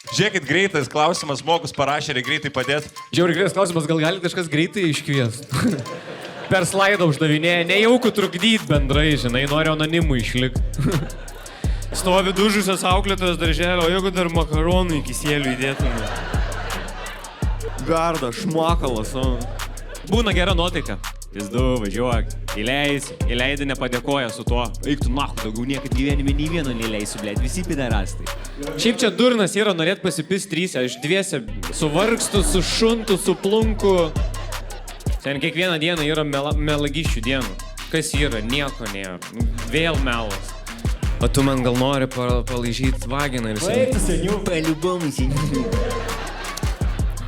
Žiūrėkit, greitas klausimas, žmogus parašė, reikia greitai padėti. Žiauriai greitas klausimas, gal gali kažkas greitai iškviesti. Per slaidą uždavinėja, nejauku trukdyti bendrai, žinai, noriu anonimų išlikti. Stovi dužusios auklėtojas darželio, o jeigu dar makaronų į kisėlių įdėtume. Garda, šmakalas, o. Būna gera nuotaika. Pizdu, važiuok, įleidi nepadėkoja su tuo. Eik tu nahu, daugiau niekad gyvenime nei vieno neįleisiu, blėt, visi pidarastai. Šiaip čia durnas yra norėt pasipist trysia, aš dviese suvargstu, su šuntu, su plunku. Ten kiekvieną dieną yra melagiščių dienų. Kas yra? Nieko nėra. Vėl melas. O tu man gal nori palaižyti vaginą ir Eik tu seniau. Paliubomai seniau.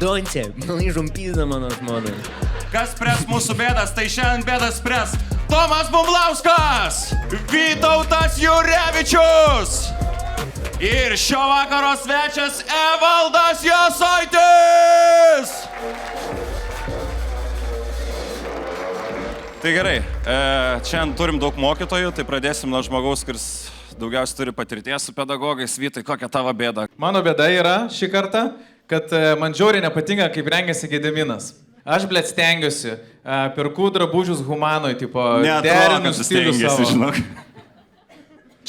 Donce, palaižom pizdą mano žmonai. Kas spres mūsų bėdas, tai šiandien bėdas spres Tomas Bumblauskas, Vytautas Jurevičius ir šio vakaro svečias Evaldas Jasaitis. Tai gerai, šiandien turim daug mokytojų, tai pradėsim nuo žmogaus, kuris daugiausiai turi patirties su pedagogais. Vytai, kokia tavo bėda? Mano bėda yra šį kartą, kad man žiauriai nepatinka, kaip rengiasi Gediminas. Aš, blėt, stengiuosi, pirku drabužius humanoj, tipo, derinu stilių savo. Žinok.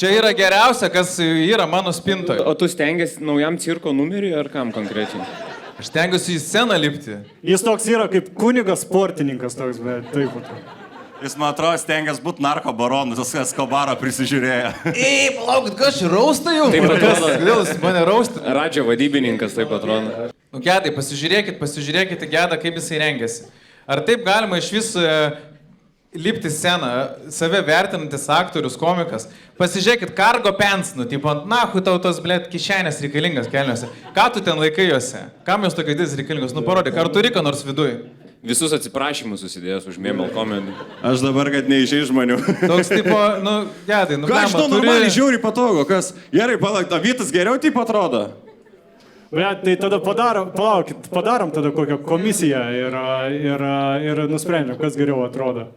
Čia yra geriausia, kas yra mano spintoje. O tu stengiasi naujam cirko numeriui ar kam konkrečiai? Aš stengiuosi į sceną lipti. Jis toks yra kaip kunigas sportininkas toks, bet taip. Jis, man atrodo, stengiasi būti narkobaronu, tas Escobarą prisižiūrėjo. Ei, palaukit, kas čia rausta jau? Taip atrodo. Kodėl jūs mane raustat? Radžio vadybininkas taip atrodo. Nu, Gedai, pasižiūrėkite, Geda, kaip jisai rengiasi. Ar taip galima iš vis lipti sceną, save vertinantis aktorius, komikas? Pasižiūrėkit, cargo pants, nu, tipo, nahu tau tos, blėt, kišenės reikalingas kelniuose. Ką tu ten laikai juose? Kam jos tokia didis reikalingas? Nu, parodyk, ar turi ką nors viduj? Visus atsiprašymus susidėjęs už mėmel komedį. Aš dabar, kad neišėjai žmonių. Toks, tipo, nu, Gedai, nu, Ką aš to normaliai žiūri patogu, kas? Gerai, palauk, o Vytas geriau taip atrodo? Bet tai tada padarom tada kokią komisiją ir nusprendžiam, kas geriau atrodo.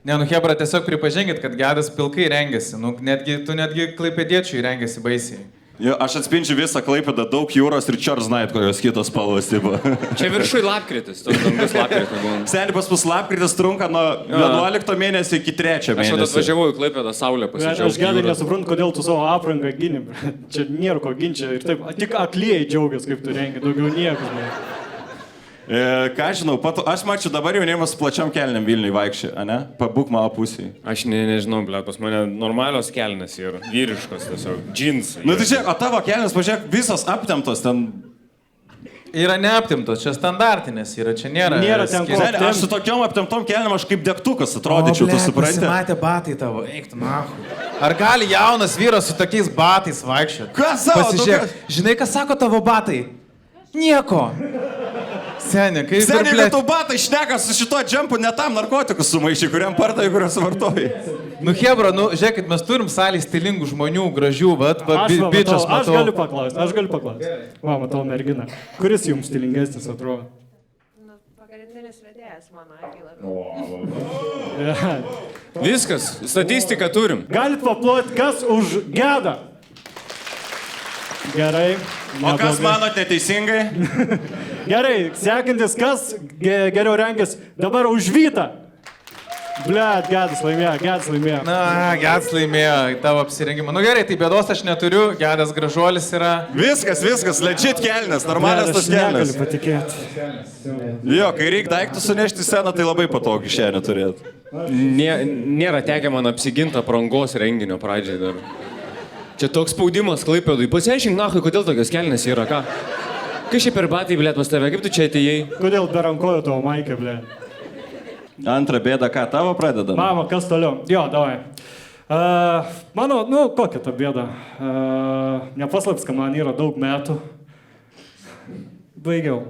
Ne, nu, Hebra, tiesiog pripažinkit, kad Gedas pilkai rengiasi. Nu, tu netgi klaipėdiečiui rengiasi baisiai. Jo, aš atspindžiu visą Klaipėdą, daug jūros ir Charles Knight, kokios kitos spalvos, tipo. Čia viršui lapkritis, toks dangus lapkritis būna. Seniai pas mus lapkritis trunka nuo 11 mėnesio iki 3 mėnesio. Aš atvažiavau į Klaipėdą saulę pasižiūrėjau. Aš Gedai nesuprantu, kodėl tu savo aprangą gini. Čia nėra ko ginčia ir taip, tik aklieji džiaugiasi, kaip tu rengi, daugiau nieko. Ką žinau, aš mačiau dabar jaunimas plačiam kelniam Vilniui vaikščiai, ne? Pabūk mano pusėje. Aš nežinau, ble, pas mane normalios kelnes yra, vyriškos tiesiog, džinsai. Nu tai čia, o tavo kelnes, pažiūrėk, visos aptemptos ten. Yra neaptimtos, čia standartinės yra, čia nėra. Nėra ten ko. Seniai, aš su tokiom aptemptom kelniam aš kaip degtukas atrodyčiau, tu supranti? Pasimatė batai tavo, eik tu nahu. Ar gali jaunas vyras su tokiais batais vaikščioti? Kas savo? Pasižiūrėk, žinai, ką sako tavo batai? Nieko. Seniai, kaip Seniai, kad tu batai šneka su šituo džempu, ne tam narkotikus sumaišai, kuriam partai, kuriuos vartoji. Nu, Hebra, nu, žiūrėkit, mes turim salį stilingų žmonių, gražių, bet bičias matau. Aš galiu paklausti. Va, matau merginą. Kuris jums stilingesnis atrodo? Nu, pagrindinis vedėjas mano irgi labiau. Viskas, statistiką turim. Galit paploti, kas už Gedą? Gerai. O kas manote teisingai? Gerai, sekantis, kas geriau rengės dabar už Vytą? Blet, Gedas laimėjo. Na, Gedas laimėjo tavo apsirengimą. Nu gerai, tai bėdos aš neturiu, Gedas gražuolis yra. Viskas, legit kelnes, normalios tos kelnes. Negaliu patikėti. Jo, kai reikia daiktų sunešti į sceną, tai labai patogu kišenę turėti. Nėra tekę man apsiginti aprangos renginio pradžiai dar. Čia toks spaudimas Klaipėdui. Pasiaiškink, nahui, kodėl tokios kelnes yra, ką? Kas čia per batai, blėt, pas tave, kaip tu čia atėjai? Kodėl be rankojo tavo maikė, blet? Antra bėda, ką tavo pradedam? Mama, kas toliau? Jo, davai. Mano, kokia ta bėda? Nepaslaps, kad man yra daug metų. Baigiau.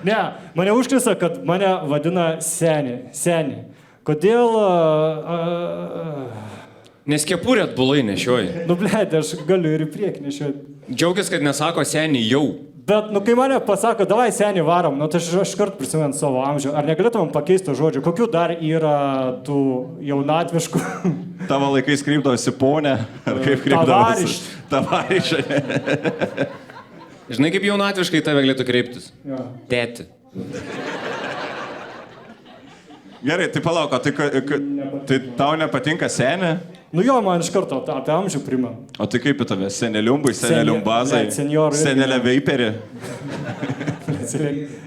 Ne, mane užkrisa, kad mane vadina seni. Kodėl... Nes kepurė atbulai nešioji. Nu, blėt, aš galiu ir į priekį nešioti. Džiaugias, kad nesako seniai jau. Bet, kai mane pasako, davai seniai varom, tai aš kart prisimenu savo amžių. Ar negalėtumėm pakeisti žodžių? Kokių dar yra tų jaunatviškų? Tavo laikais kreipdavosi ponė, ar kaip kreipdavosi? Tavariš. Žinai, kaip jaunatviškai tave galėtų kreiptis? Jo. Tėti. Gerai, tai palauk, o tai tau nepatinka senė? Nu jo, man iš karto apie amžių primena. O tai kaip į tave? Seneliumbai, seneliumbazai, Ne, senjorų irgi. senelė veiperį.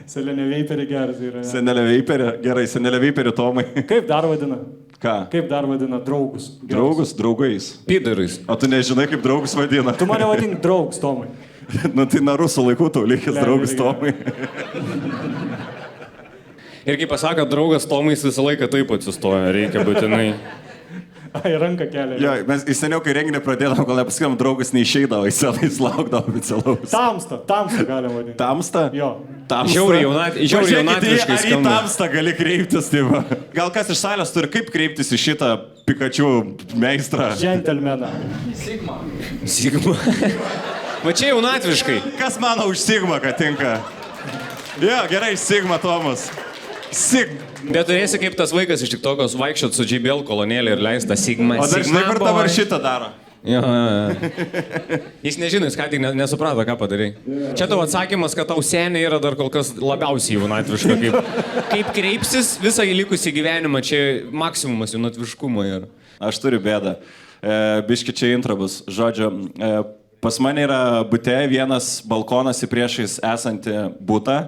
Selenė veiperį geras yra. Ja. Senelė veiperį, gerai, senelė veiperį Tomai. Kaip dar vadina? Ką? Kaip dar vadina draugus? Draugus, draugais. Pidarais. O tu nežinai, kaip draugus vadina? Tu mane vadink draugs, Tomai. Nu tai nuo rusų laikų tau likęs Ne, draugus irgi. Tomai. Ir kaip pasako, draugas Tomais visą laiką taip atsistoja, reikia būtinai. Ai, ranką kelia. Jo, mes įseniau, kai renginį pradėdavom, kol nepasakėm, draugas neišeidavo į sceną, jis laukdavo oficialaus. Tamsta galim vadinti. Tamsta? Jo. Tamsta. Žiauriai Pažiūrėkit, jaunatviškai ar į skamba. tamstą gali kreiptis, tai va. Gal kas iš salės turi kaip kreiptis į šitą Pikachu meistrą? Džentelmeną. Sigma. Va čia jaunatviškai. Kas mano už Sigma, kad tinka? Jo, gerai, Sigma Tomas. Bet turėsi kaip tas vaikas iš tik tokios vaikščiot su JBL kolonėlė ir leista Sigma. O dar žinai, kur boy. dabar šitą daro? Jo. Jis nežino, jis ką tik nesuprato, ką padarai. Čia tavo atsakymas, kad tau senė yra dar kol kas labiausiai jaunatviška. Kaip kreipsis visą likusį gyvenimą, čia maksimumas jaunatviškumo yra. Aš turiu bėdą. Biški čia intro bus. Žodžiu, pas mane yra bute vienas balkonas į priešais esantį butą.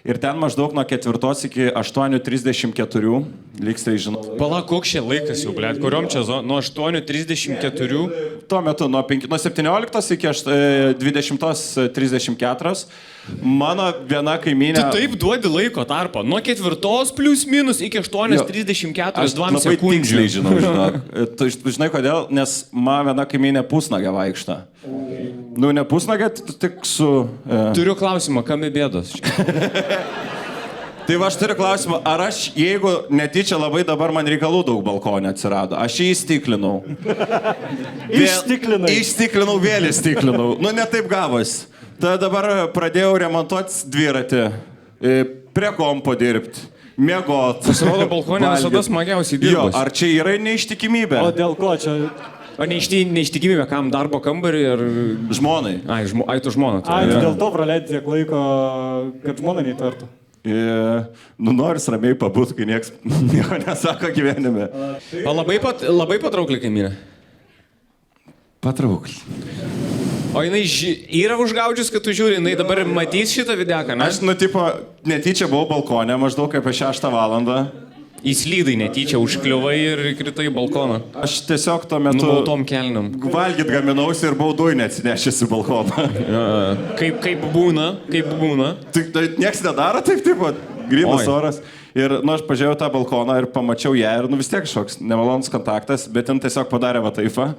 Ir ten maždaug nuo 4 iki 8:34, lygs tai žinau. Pala, koks čia laikas jau, blėt, kuriuom čia nuo 8:34. Tuo metu nuo 17 iki 20:34 mano viena kaimynė... Tu taip duodi laiko tarpą. Nuo 4 plius minus iki 8:34, Aš 2 labai sekundžių. tiksliai žinau, žinok. Tu žinai kodėl? Nes man viena kaimynė pusnagė vaikšta. Nu, ne pusnagė, tik su... Turiu klausimą, kam bėdos? Tai va, aš turiu klausimą, ar aš, jeigu netyčia labai dabar man reikalų daug balkonė atsirado, aš jį įstiklinau. Išstiklinai. Įstiklinau, vėl įstiklinau. Nu, ne taip gavos. Tada dabar pradėjau remontuoti dviratį, prie kompo dirbti, miegot. Pasirodo, balkonė visada smagiausiai Jo, dirba. ar čia yra neištikimybė? O dėl ko čia? O neištikimybė kam darbo kambarį ir... Žmonai. Ai, tu žmona. Ai, tu dėl to praleidai tiek laiko, kad žmona neįtartų. Nu, noris ramiai pabūt, kai nieks nieko nesako gyvenime. O labai patraukli kaimynė. Patraukli. O jinai yra užgaudžius, kad tu žiūri, jinai dabar matys šitą videką, ne? Aš, nu, tipo, netyčia buvau balkonė maždaug apie 6 valandą. Įslydai netyčia, užkliuvai ir kritai į balkoną. Aš tiesiog tuo metu Nubaltom kelniam. valgyt gaminausi ir buvau dujų neatsinešęs į balkoną. Kaip būna? Tai nieks nedaro taip, tipo, grynas Oi. oras. Ir, nu, aš pažiūrėjau tą balkoną ir pamačiau ją ir, nu, vis tiek kažkoks nemalonus kontaktas, bet jin tiesiog padarė va taifą.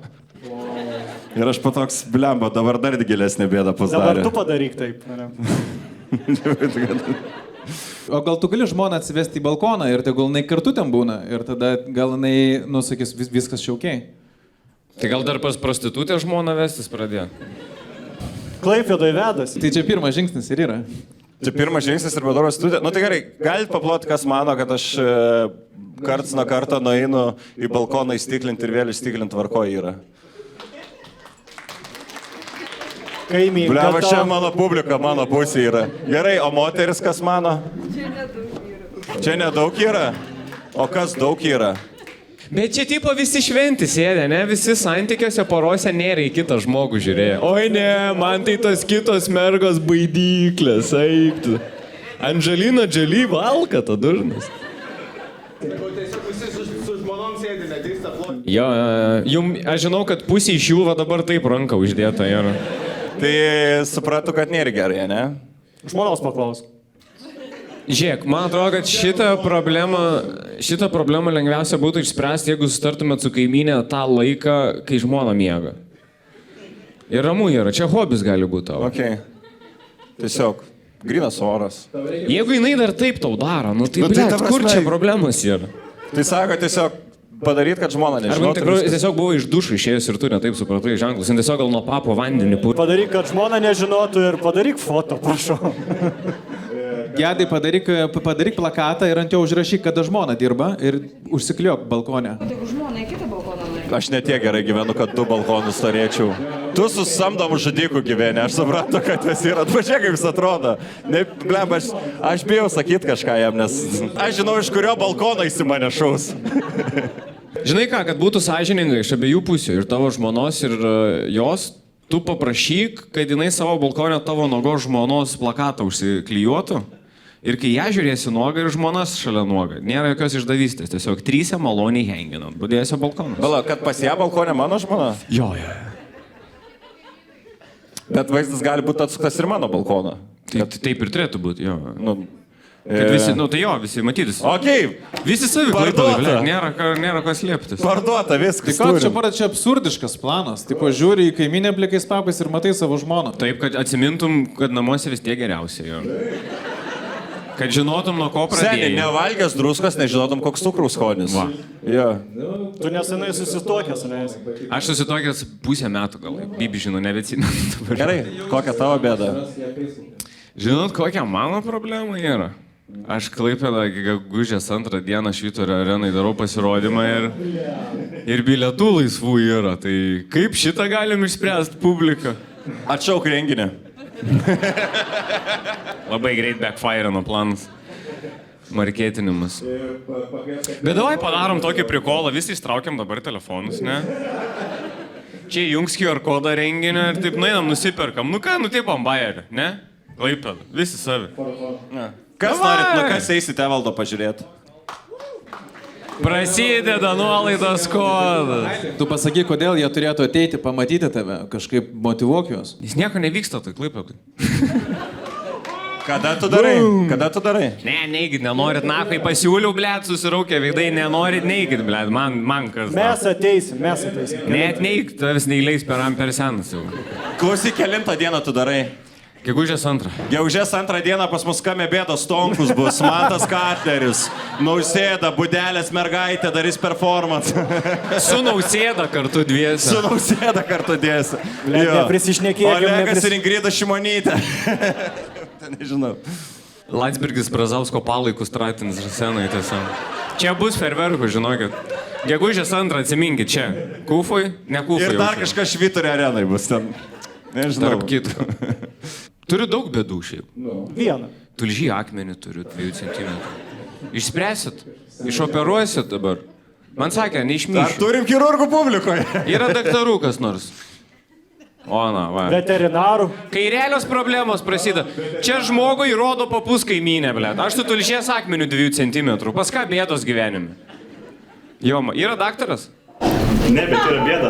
Ir aš patoks, blemba, dabar dar gilesnė bėda Dabar pasidarė. tu padaryk taip. O gal tu gali žmoną atsivesti į balkoną ir tegul jinai kartu ten būna ir tada gal jinai, nusakys, viskas čia ok. Tai gal dar pas prostitutę žmoną vestis pradėjo? Klaipėdoj vedasi. Tai čia pirmas žingsnis ir yra. Čia pirmas žingsnis ir vadovas studija. Nu tai gerai, galit paploti, kas mano, kad aš karts nuo karto nueinu į balkoną įstiklinti ir vėl įstiklinti tvarko yra. Kaimynė. Bliava, čia mano publika, mano pusė yra. Gerai, o moteris kas mano? Čia nedaug yra. Čia nedaug yra. O kas daug yra? Bet čia tipo visi šventi sėdė, ne? Visi santykiuose porose nėra į kitą žmogų žiūrėjo. Oi ne, man tai tas kitos mergos baidyklės, eiktų. Angelina Jolie valka, ta durnas. Jo, aš žinau, kad pusė iš jų va dabar taip ranką uždėta yra. Tai supratau, kad nėra gerai, ne? Žmonos paklausk. Žiūrėk, man atrodo, kad šitą problemą lengviausia būtų išspręsti, jeigu sustartumėt su kaimynė tą laiką, kai žmona miega. Ir ramu yra, čia hobis gali būti tavo. Ok. Tiesiog, grynas oras. Jeigu jinai dar taip tau daro, nu tai, Nu, tai blet, ta prasme- kur čia problemos yra? Tai sako tiesiog padaryti, kad žmona Arba nežinotų. tikrai tiesiog buvo iš dušų išėjęs ir tu netaip supratai ženklus, jis tiesiog gal nuo papo vandenį pūtė. Padaryk, kad žmona nežinotų ir padaryk foto, prašau. Gedai, padaryk plakatą ir ant jo užrašyk, kada žmona dirba ir užsikliok balkonę. Jeigu žmona į kitą balkoną nueina. Aš ne tiek gerai gyvenu, kad 2 balkonus turėčiau. Tu su samdomu žudiku gyveni, aš suprantu, kad jis yra. Pažiūrėk, kaip jis atrodo. Ne, blem, aš bijau sakyti kažką jam, nes aš žinau, iš kurio balkono jis į mane šaus. Žinai ką, kad būtų sąžiningai iš abiejų pusių, ir tavo žmonos, ir jos, tu paprašyk, kad jinai savo balkonę tavo nuogos žmonos plakatą užsiklijuotų. Ir kai ją žiūrėsi nuogą ir žmonas šalia nuogą, nėra jokios išdavystės, tiesiog trysia maloniai henginant, budėsio balkonas. Bala, kad pas ją balkonė mano žmona? Jo. Bet vaizdas gali būti atsuktas ir mano balkoną. Taip ir turėtų būti, jo. Nu, Kad visi, tai jo, visi matytis. Okei, Visi savi klaipėdai, nėra ko slėptis. parduota viskas. Tai ką čia absurdiškas planas? Tipo, žiūri į kaiminę plikais papais ir matai savo žmoną. Taip, kad atsimintum, kad namuose vis tiek geriausia jo. Kad žinotum, nuo ko Seniai, pradėjai. nevalgęs druskos, nežinotum, koks cukraus skonis. Va. Jo. Tu nesenai susitokęs, ne? Aš susitokęs pusę metų gal. Bibi žino, nebeatsimenu. Gerai, kokia tavo bėda? Žinot, kokia mano problema yra? Aš Klaipėdą gegužės 2 dieną Švyturio arenai darau pasirodymą ir bilietų laisvų yra. Tai kaip šitą galim išspręsti publiką? Atšauk renginį. Labai greit backfire'ino planas. Marketinimas. Bet davai padarom tokį prikolą, visi ištraukiam dabar telefonus, ne? Čia jungs QR kodą renginio ir taip nueinam, nusiperkam. Nu ką, taip ambajerį, ne? Klaipėda, visi savi. Kas norit, kas eisite valdo pažiūrėti? Prasideda nuolaidos kodas. Tu pasakyk, kodėl jie turėtų ateiti, pamatyti tave, kažkaip motyvuok juos. Jis nieko nevyksta, tai Klaipėdai. Kada tu darai? Kada tu darai? Ne, neigit, nenorit, na, kai pasiūliau, blėt, susiraukia veidai, nenorit, neigit, blėt, man kas. Mes ateisim. Net neigt, tavęs neįleis per senas jau. Klausyk, kelintą dieną tu darai? Gegužės 2. Gegužės 2 dieną pas mus Kame Bėdos Tonkus bus, Matas Katleris, Nausėda, Budelės mergaitė darys performance. Su Nausėda kartu dviesi. Su Nausėda kartu dėsi. Neprisišnekėkim. Olegas ir Ingrida Šimonytė. Nežinau. Landsbergis Brazausko palaikus tratins scenai tiesiog. Čia bus ferverkų, žinokit. Gegužės 2 atsiminkit čia. Kufui, ne Kufui. Ir dar kažkas Švyturio arenai bus ten. Nežinau. Tarp kitų. Turiu daug bėdų šiaip. Vieną. Tulžį akmenį turiu 2 cm. Išspręsit? Išoperuosit dabar? Man sakė, Ar neišmyšiu. turim chirurgų publikoje? Yra daktarų kas nors. O, na, va. Veterinarų. Kai realios problemos prasideda, čia žmogui rodo papus kaimynė, blėt. Aš su tulžies akmeniu 2 cm. Pas ką bėdos gyvenime? Jo, yra daktaras? Ne, bet yra bėda.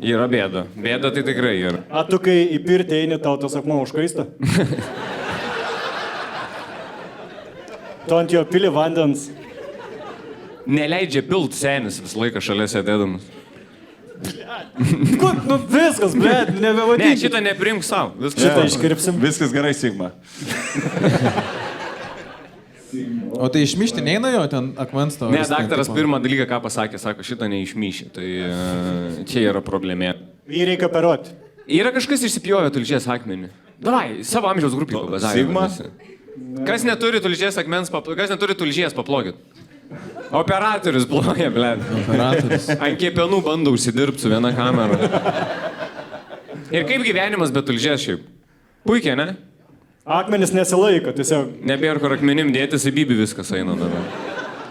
Yra bėda. Bėda tai tikrai yra. A tu kai į pirtį eini, tau tas akmuo užkaista? Tu ant jo pili vandens. Neleidžia pilt senis visą laiką šalia sėdėdamas. Nu viskas, blėt, Ne, nebevadink. šitą neprimk savo. Šitą iškirpsim. Viskas gerai, Sigma. O tai išmišti neina jo ten akmens tavo? Ne, daktaras pirmą dalyką ką pasakė, sako, šitą neišmyšė. Tai čia yra problemė. Jį reikia operuoti. Yra kažkas išsipjovė tulžies akmenį. Davai, savo amžiaus grupį pabazavė. Sigma? Kas neturi tulžies akmens, kas neturi tulžies, paplokit. Operatorius ploja, blėt. Operatorius. Ant kepenų bando užsidirbti su viena kamera. Ir kaip gyvenimas be tulžies šiaip? Puikiai, ne? Akmenis nesilaiko, tiesiog. Nebėra kur akmenim dėtis, į Bibi viskas eina dabar.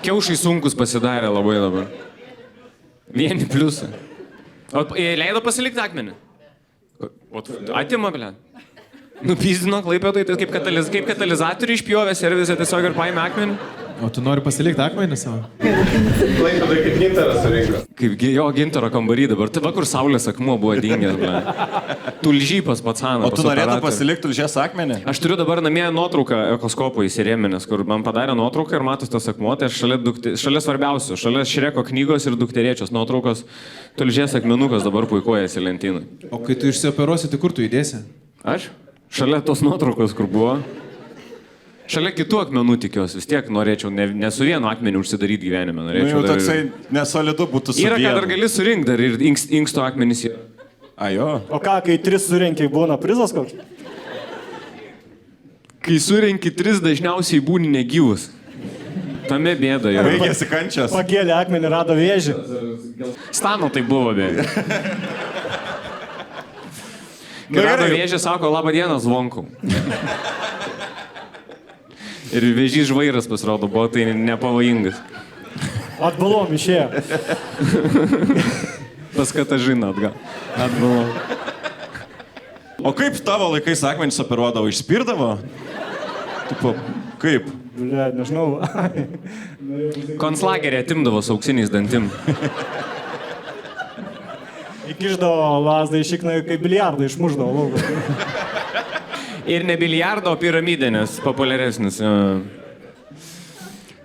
Kiaušai sunkus pasidarė labai dabar. Vieni pliusai. O leido pasilikti akmenį? O atima, blė. Nupizdino Klaipėdai, tai kaip katalizatorių išpjovė servise tiesiog ir paėmė akmenį. O tu nori pasilikti akmenį savo? Klaipėdai kaip gintaras surinko. Kaip jo gintaro kambarį dabar. Tai va, kur saulės akmuo buvo dingęs, blė. Tulžypas patsanas. O tu norėtum pasilikti tulžies akmenį? Aš turiu dabar namie nuotrauką ekoskopo įsirėminės, kur man padarė nuotrauką ir matos tas akmuo, tai aš šalia svarbiausių, šalia Šreko knygos ir dukterėčios nuotraukos, tulžies akmenukas dabar puikuojasi lentynai. O kai tu išsioperuosi, tai kur tu įdėsi? Aš? Šalia tos nuotraukos, kur buvo. Šalia kitų akmenų tikiuosi, vis tiek norėčiau ne su vienu akmeniu užsidaryti gyvenime. Nu, Norėčiau jau toksai nesolidu būtų su Yra, ką vienu. dar gali surinkti, dar ir inksto akmenys. A, jo. O ką, kai 3 surenkiai būna prizas koks? Kai surenki 3, dažniausiai būni negyvus. Tame bėda yra. Baigėsi kančios. Pakėlė akmenį, rado vėžį. Stano tai buvo, beje. Kai rado vėžį, sako, laba diena, zvonkau. Ir vėžys žvairas pasirodo, buvo tai nepavojingas. Atbalom išėjo. Pas Katažiną atgal. Atbalom. O kaip tavo laikais akmenys operuodavo? Išspirdavo? Tipo, kaip? Bля, nežinau. Konclagerį atimdavo su auksiniais dantim. Įkiždavo lasdą į šikną, kaip biliardą išmuždavo lauką. Ir ne biliardo, o piramidė, nes populiaresnis.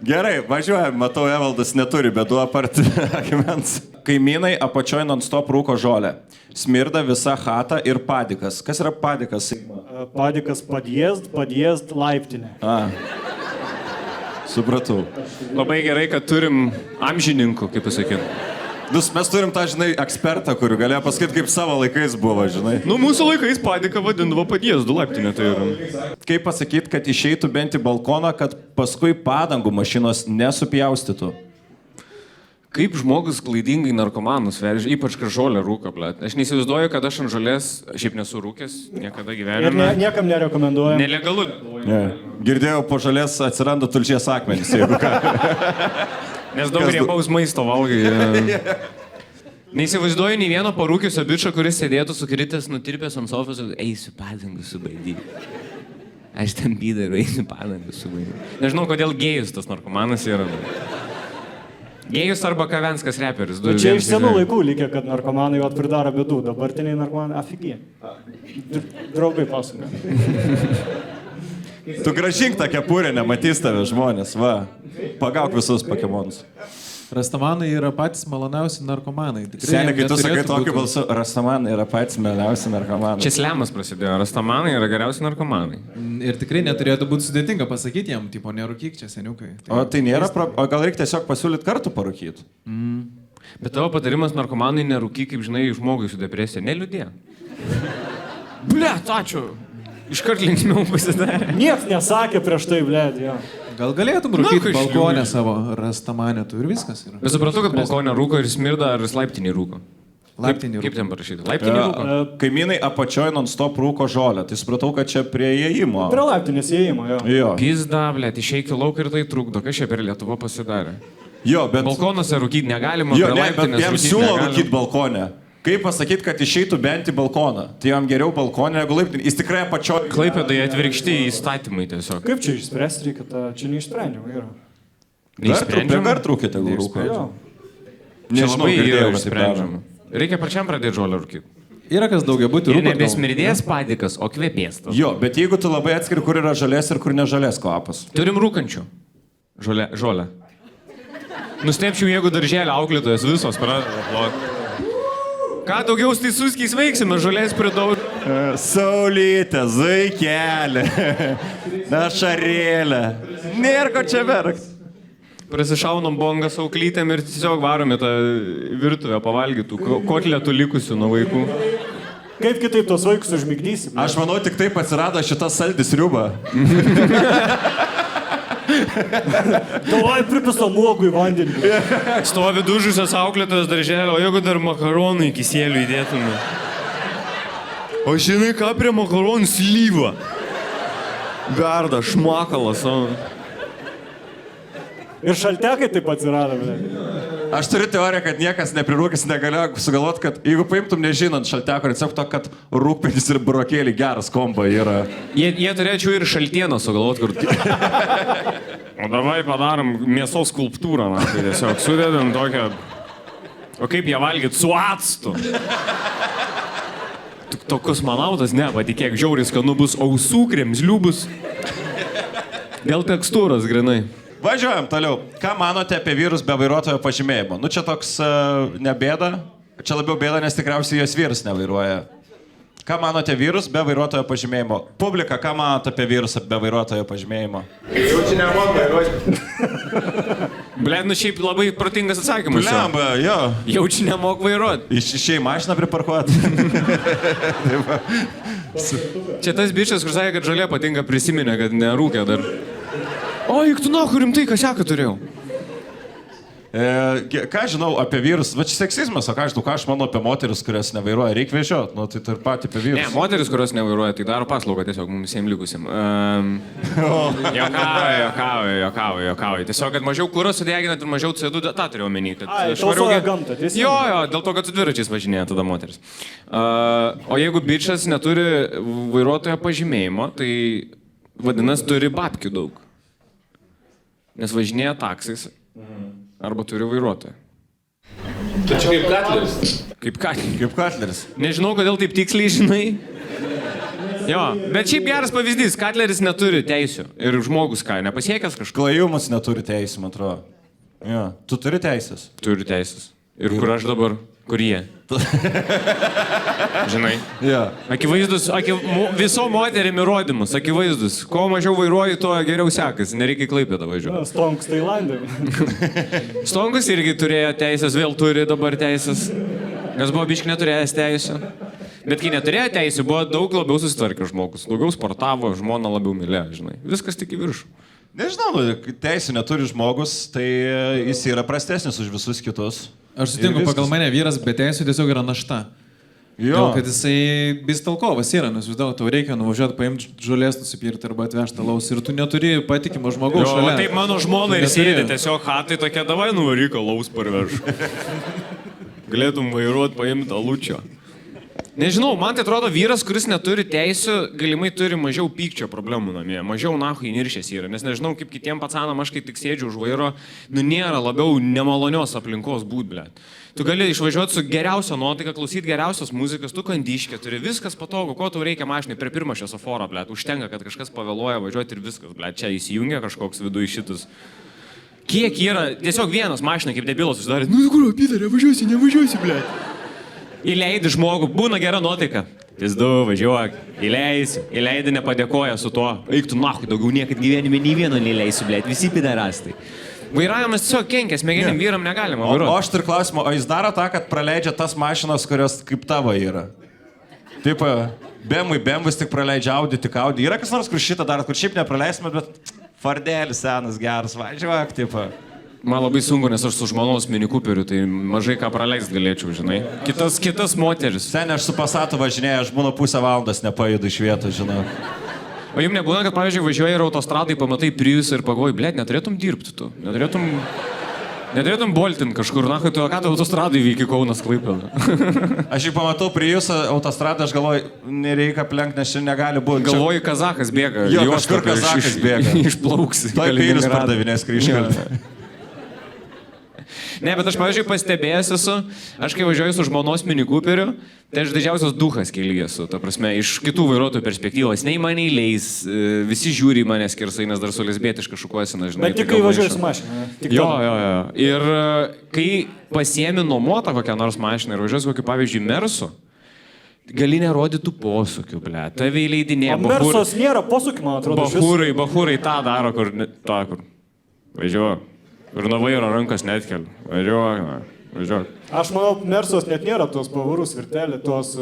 Gerai, važiuojam, matau, Evaldas neturi bėdų apart akmens. Kaimynai apačioj non-stop rūko žolę. Smirda visa chata ir padikas. Kas yra padikas? Padikas padjezd, laiptinė. Supratau. Labai gerai, kad turim amžininkų, kaip pasakyti. Mes turim tą, žinai, ekspertą, kuriuo galėjo pasakyti, kaip savo laikais buvo, žinai. Nu, mūsų laikais padiką vadindavo padjezdu laiptinė, tai yra. Kaip pasakyti, kad išeitų bent į balkoną, kad paskui padangų mašinos nesupjaustytų? Kaip žmogus klaidingai narkomanus veržia, ypač kad žolę rūko, blėt. Aš neįsivaizduoju, kad aš ant žolės, šiaip nesu rūkęs, niekada Ir gyvenime. niekam nerekomenduojam. Nelegalu. Yeah. Girdėjau, po žolės atsiranda tulžies akmenys, jeigu ką. Nes daug riebaus maisto valgai. Neįsivaizduoju nei vieno parūkiusio bičio, kuris sėdėtų sukritęs, nutirpęs ant sofos ir eisiu padangų subaidyti. Aš ten pydaru, eisiu padangų subaidyti. Nežinau, kodėl gėjus tas narkomanas yra. Gėjus arba Kavenskas reperis. Čia iš senų laikų lygia, kad narkomanai jau pridaro bėdų. Dabartiniai narkomanai, afigie. Draugai pasakoja. Tu gražink tą kepurę, nematys tave žmonės, va. Pagauk visus Pokemonus. Rastamanai yra patys maloniausi narkomanai. Seniai, kai tu sakai tokiu balsu, Rastamanai yra patys mieliausi narkomanai. Čia slemas prasidėjo. Rastamanai yra geriausi narkomanai. Ir tikrai neturėtų būti sudėtinga pasakyti jam, tipo, nerūkyk čia, seniukai. O tai nėra, o gal reikia tiesiog pasiūlyti kartu parūkyti? Bet tavo patarimas narkomanai nerūkyk, kaip žinai, žmogui su depresija. Neliūdė. Blet, ačiū. Iškart linksmiau pasidarė. Niekas nesakė prieš tai, blėt, jo. Gal galėtum rūkyti balkonę savo Rastamanę, tu ir viskas yra. Bet supratau, kad balkonė rūko ir smirda, ar jis laiptinį rūko. Laiptinį Kaip ten parašyti? Laiptinį rūko. Kaimynai apačioj non-stop rūko žolę. Tai supratau, kad čia prie įėjimo. Prie laiptinės įėjimo, jo. Jo. Pizda, blėt, išeik į lauką ir tai trukdo. Kas čia per Lietuvą pasidarė? Jo, bet... Balkonuose rūkyti negalima. Jo, prie ne, bet laiptinės jam rūkyt siūlo negalima. rūkyti balkonę. Kaip pasakyti, kad išeitų bent į balkoną? Tai jam geriau balkonė negu laiptinė. Jis tikrai apačioj... Klaipėdai atvirkšti įstatymai tiesiog. Kaip čia išspręsti reikia, čia neišsprendžiama yra. Prie kartų rūkite, gal rūko. Jo. Čia labai yra girdėjau, kad taip išsprendžiama. Reikia pačiam pradėti žolę rūkyti. Yra kas daugia būti Ir rūko. nebesmirdės padikas, o kvepės. Jo, bet jeigu tu labai atskiri, kur yra žalės ir kur nežalės kvapas. Turim rūkančių. Žolę. Nustepčiau, jeigu darželio auklėtojas visos pradeda ploti. Ką daugiau su tais suskiais veiksime, žolės pridaug. Saulytė, zuikelė, našarėlė. Nėra ko čia verkt. Prasišaunam bongą sauklytėm ir tiesiog varom į tą virtuvę pavalgytų kotletų likusių nuo vaikų. Kaip kitaip tos vaikus užmigdysim? Aš manau, tik taip atsirado šita saldis riuba. Davai pripisam uogų į vandenį. Stovi dužusios auklėtojos darželio, o jeigu dar makaronų į kisėlių įdėtume. O žinai ką prie makaronų slyva? Garda, šmakalas. Ir šaltekai taip atsirado, blė. Aš turiu teoriją, kad niekas neprirūkęs negalėjo sugalvoti, kad jeigu paimtum nežinant šalteko recepto, kad rūkpenis ir burokėlį geras kombo yra. Jie turėčiau ir šaltieną sugalvoti, kur... O davai padarom mėsos skulptūrą, na, tai tiesiog sudedam tokią... O kaip ją valgyt? Su actu. Tokius manautas, ne, patikėk, žiauriai skanu bus, ausų kremzlių bus. Dėl tekstūros, grinai. Važiuojam toliau. Ką manote apie vyrus be vairuotojo pažymėjimo? Nu čia toks ne bėda, čia labiau bėda, nes tikriausiai jos vyrus nevairuoja. Ką manote vyrus be vairuotojo pažymėjimo? Publika, ką manote apie vyrus be vairuotojo pažymėjimo? Jaučiu nemoku vairuoti. Blet, nu šiaip labai protingas atsakymas. Blemba, jo. Jaučiu nemok vairuoti. Išėjai mašiną priparkuoti. Čia tas bičias, kur sakė, kad žolė patinka, prisiminė, kad nerūkė dar. O, juk tu na, kur rimtai, ką seka turėjau. Ką žinau apie vyrus, va čia seksizmas, o ką aš manau apie moteris, kurios nevairuoja, reikia vežioti, nu tai ir patį apie vyrus. Ne, moteris, kurios nevairuoja, tai daro paslaugą tiesiog mums visiems likusim. Jokauju. Tiesiog, kad mažiau kuro sudeginat ir mažiau CO2, tą turiu omeny. Tausoja gamtą, tiesiog. Jo, dėl to, kad su dviračiais važinėja tada moteris. O jeigu bičas neturi vairuotojo pažymėjimo, tai vadinasi turi babkių daug. Nes važinėja taksais. Arba turi vairuotoją. Tai čia kaip Katleris. Kaip Katleris. Kaip Katleris. Nežinau, kodėl taip tiksliai žinai. Jo, bet šiaip geras pavyzdys. Katleris neturi teisių. Ir žmogus ką, nepasiekęs kažko. Klajumas neturi teisų, man atrodo. Jo, tu turi teisės. Turi teisės. Ir kur aš dabar? Kur jie? Žinai. Jo. Akivaizdus, viso moterim įrodymus, akivaizdus. Kuo mažiau vairuoji, tuo geriau sekasi. Nereikia į Klaipėdą važiuoti. Stonkus Tailandė. Stonkus irgi turėjo teisės, vėl turi dabar teisės. Nes buvo biškai neturėjęs teisų. Bet kai neturėjo teisų, buvo daug labiau susitvarkęs žmogus. Daugiau sportavo, žmona labiau mylėjo, žinai. Viskas tik į viršų. Nežinau, teisų neturi žmogus, tai jis yra prastesnis už visus kitus. Aš sutinku, pagal mane vyras be teisų tiesiog yra našta. Jo. Dėl, kad jisai bistalkovas yra, nes vis dėlto tau reikia nuvažiuoti, paimti žolės nusipirkti arba atvežti alaus ir tu neturi patikimo žmogaus šalia. Taip mano žmona ir sėdi tiesiog hatai tokia, davai nuvaryk alaus parvež. Galėtum vairuoti, paimti alučio. Nežinau, man tai atrodo vyras, kuris neturi teisų, galimai turi mažiau pykčio problemų namie, mažiau nahui įniršęs yra, nes nežinau, kaip kitiem pacanam, aš kai tik sėdžiu už vairo, nu nėra labiau nemalonios aplinkos būt, blėt. Tu gali išvažiuoti su geriausia nuotaika, klausyti geriausios muzikas, tu kandiškė, turi viskas patogu, ko tau reikia mašinai prie pirmo šviesoforo, blėt, užtenka, kad kažkas pavėluoja važiuoti ir viskas, blėt, čia įsijungia kažkoks viduj šitas. Kiek yra, tiesiog vienas mašinai kaip debilas susidarė, nu kur, Piterė, nevažiuosi, blėt. Įleidi žmogų, būna gera nuotaika. Pizdu, važiuok, įleidi nepadėkoja su tuo. Eik tu nahui, daugiau niekad gyvenime nei vieno neįleisiu, blėt, visi pidarastai. Vairavimas tiesiog kenkia, smegenim vyram negalima vairuoti. O aš turiu klausimą, o jis daro tą, kad praleidžia tas mašinas, kurios kaip tavo yra? Taip, BMW tik praleidžia Audi, tik Audi. Yra kas nors, kur šitą daro, kur šiaip nepraleisime, bet Fardėlis senas, geras, važiuok, tipo. Man labai sunku, nes aš su žmonos Mini Cooperiu, tai mažai ką praleist galėčiau, žinai. Kitas moteris. Seniai aš su Passatu važinėjau, aš būnu pusę valandos nepajudu iš vietos, žinau. O jums nebūna, kad, pavyzdžiui, važiuoji ir autostradai, pamatai Priusą ir pagalvoji, blėt, neturėtum dirbti tu. Neturėtum boltinti kažkur, na, kad tu ką tu autostradai vyki Kaunas Klaipėda. Aš jį pamatau Priusą autostradą, aš galvoju, nereikia aplenkti, nes čia negali būti. Galvoju, Kazachas bėga. Jo, kažkur Kazachas bėga. Išplauks. Toj peilis pardavinės kryžkalnį. Ne, bet aš, pavyzdžiui, pastebėjęs esu, aš kai važiuoju su žmonos Mini Cooperiu, tai aš dažniausias duhas kelyje esu, ta prasme, iš kitų vairuotojų perspektyvos, nei mane įleis, visi žiūri į mane skersai, nes dar su lesbietiška šukuosina, žinai. Bet tik kai važiuoju su mašina. Jo. Ir kai pasiemi nuomotą kokią nors mašiną ir važiuosi kokį, pavyzdžiui, Mersu, gali nerodyti tų posūkių, ble, tave įleidinėja. O Mersos nėra posūkių, man atrodo. Bahūrai tą daro, kur važiuoju. Ir nuo vairo rankas netkeliu. Važiuok. Aš manau, Mersos net nėra tos pavarų svirtelė, tos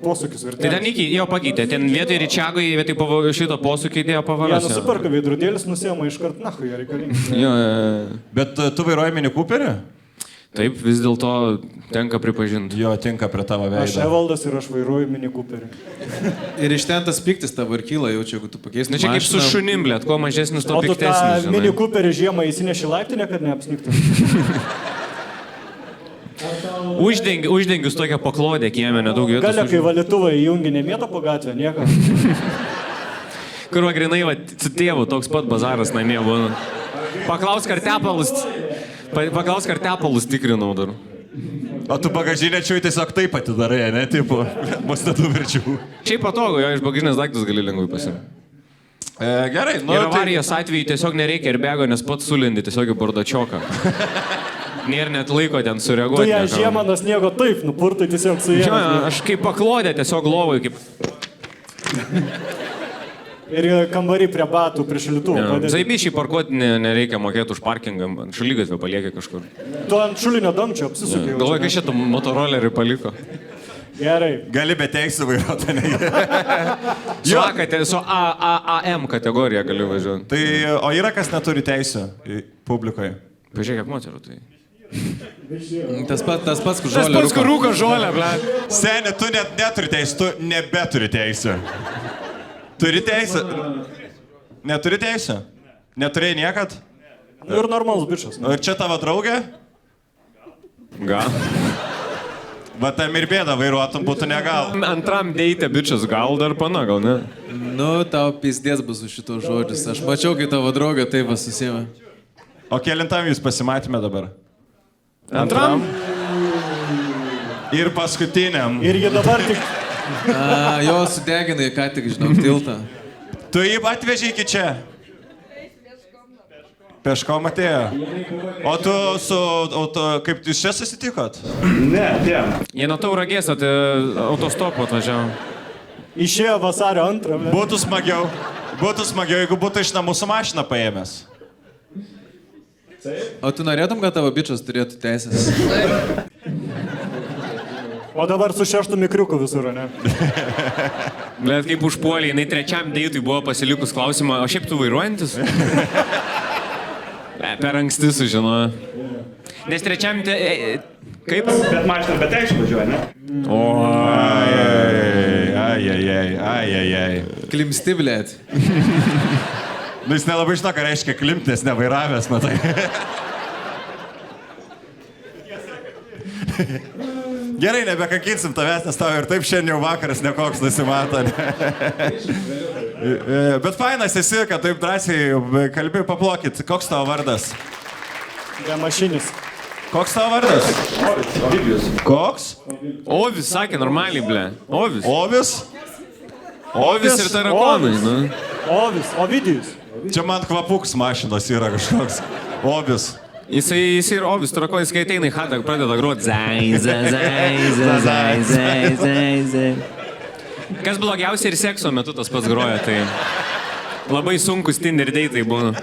posūkius svirtelės. Tai ten iki jo pakeitė, ten vietoj Ričiago, vietoj šito posūkį įdėjo pavarus. Jie nusiperka veidrodėlis, nusėma iškart, nahu, jie reikalingi. Bet tu vairuoji Mini Cooperį? Taip, vis dėlto tenka pripažinti. Jo, tinka prie tavo veido. Aš Evaldas ir aš vairuoju Mini Cooperį. Ir iš ten tas piktis tavo ir kyla, jaučiu, jeigu tu pakeistum. Na čia kaip su šunim, blėt, kuo mažesnis to O tu tą piktesnis. Mini Cooperį žiemą įsineši laiptinę, kad neapsniktų. Uždengius tokią paklodę kiemę, nedaug vietos. Galia, kai valytuvai įjungi nemėto po gatvę, nieko. Kur grinai, su tėvu toks pat bazaras namie būna. Paklausk, ar tepalus tikrinau dar. O tu bagažinę čiui tiesiog taip atidarai, ne, tipo, bus netų verčių. Šiaip patogu, jo, iš bagažinės daiktus gali lengvai pasimti. Gerai, nu. Ir avarijos atveju tiesiog nereikia ir bėgo, nes pats sulendi tiesiog į bordačioką. Nėra net laiko ten sureaguoti. Tu ją žiemą nuo sniego taip, nupurtai tiesiog su jie. Aš kaip paklodė tiesiog lovai, kaip... Ir kambarį prie batų, prie šaldytuvo. Zaibišiai parkuoti nereikia mokėti už parkingą, šaligatvę paliekė kažkur. Tu ant šulinio damčio apsisukė. Galvoju, kad šitą motorolerį paliko. Gerai. Gali be teisų vairuoti, ne? Su AM kategorija gali važiuoti. Tai, o yra kas neturi teisų publikoje? Pažiūrėk, kaip moterų tai. Tas pats, kur Tas žolė pats, kur rūko. rūko žolę, ble. Seni, tu net neturi teisę, tu nebeturi teisę. Turi teisę? Neturi teisę? Neturėjai niekad? Nu ir normalus bičias. Ir čia tavo draugė? Gal. Va tam ir bėda, vairuotum būtų negal. Antram deitė, bičias, gal dar pana, gal ne? Nu, tau pizdės bus už šitos žodžius. Aš mačiau, kai tavo draugė taip susėmė. O kelintam jūs pasimatėme dabar? Antram? Ir paskutiniam. Ir jie dabar tik... Jo sudeginai, ką tik, žinau, tiltą. Tu jį atvežė iki čia? Peškom atėjo. O tu su... Kaip jūs čia susitikot? Ne, tiem. Jie nuo Tauragės autostopu atvažiavo. Išėjo vasario 2. Būtų smagiau, jeigu būtų iš namų su mašina paėmęs. O tu norėtum, kad tavo bičias turėtų teisės? O dabar su 6 mikriuku visur, ne? Bet kaip užpuolė, jinai trečiam deitui buvo pasilikus klausimą, o šiaip tu vairuojantis? Per anksti sužinojo. Nes trečiam kaip? Bet mašina be teisų važiuoja, ne? O. Ai. Klimsti, blėt. Nu jis nelabai žino, ką reiškia klimt, nes nevairavęs, matai. Gerai, nebekankinsim tavęs, nes tau ir taip šiandien jau vakaras nekoks nusimato. Bet fainas esi, kad taip drąsiai kalbi, paplokit. Koks tavo vardas? Be mašinis. Koks tavo vardas? Ovidijus. Koks? Ovis, sakė, normaliai, ble. Ovis. Ovis? Ovis ir tarakonai, nu. Ovidijus. Čia man kvapuks mašinos yra kažkoks. Ovis. Jisai ir Ovis tarakonai, kai ateina į chatą, pradeda groti. Zai. Kas blogiausia ir sekso metu tas pats groja, tai labai sunkus Tinder deitai būna.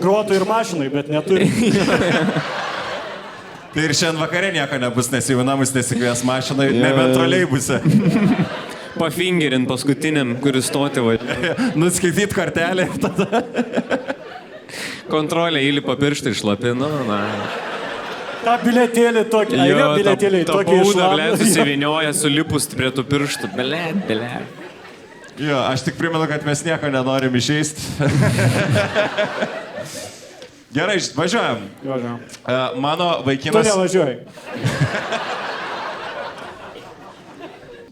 Grotų ir mašinai, bet neturi. Tai ir šiandien vakare nieko nebus, nes jau namus nesikvies mašinai, nebent troleibuse. Pafingerint paskutiniam, kuris stoti va. Nuskaityt kortelę tada. Kontrolė įlipa pirštai šlapinu, na. Ta bilietėlį tokį, bilietėlį ta tokį pauda, ble, išlapą. susivinioja, sulipus prie tų pirštų. Ble. Jo, aš tik primenu, kad mes nieko nenorim išeisti. Gerai, važiuojam. Mano Tu vaikinas... nevažiuoji.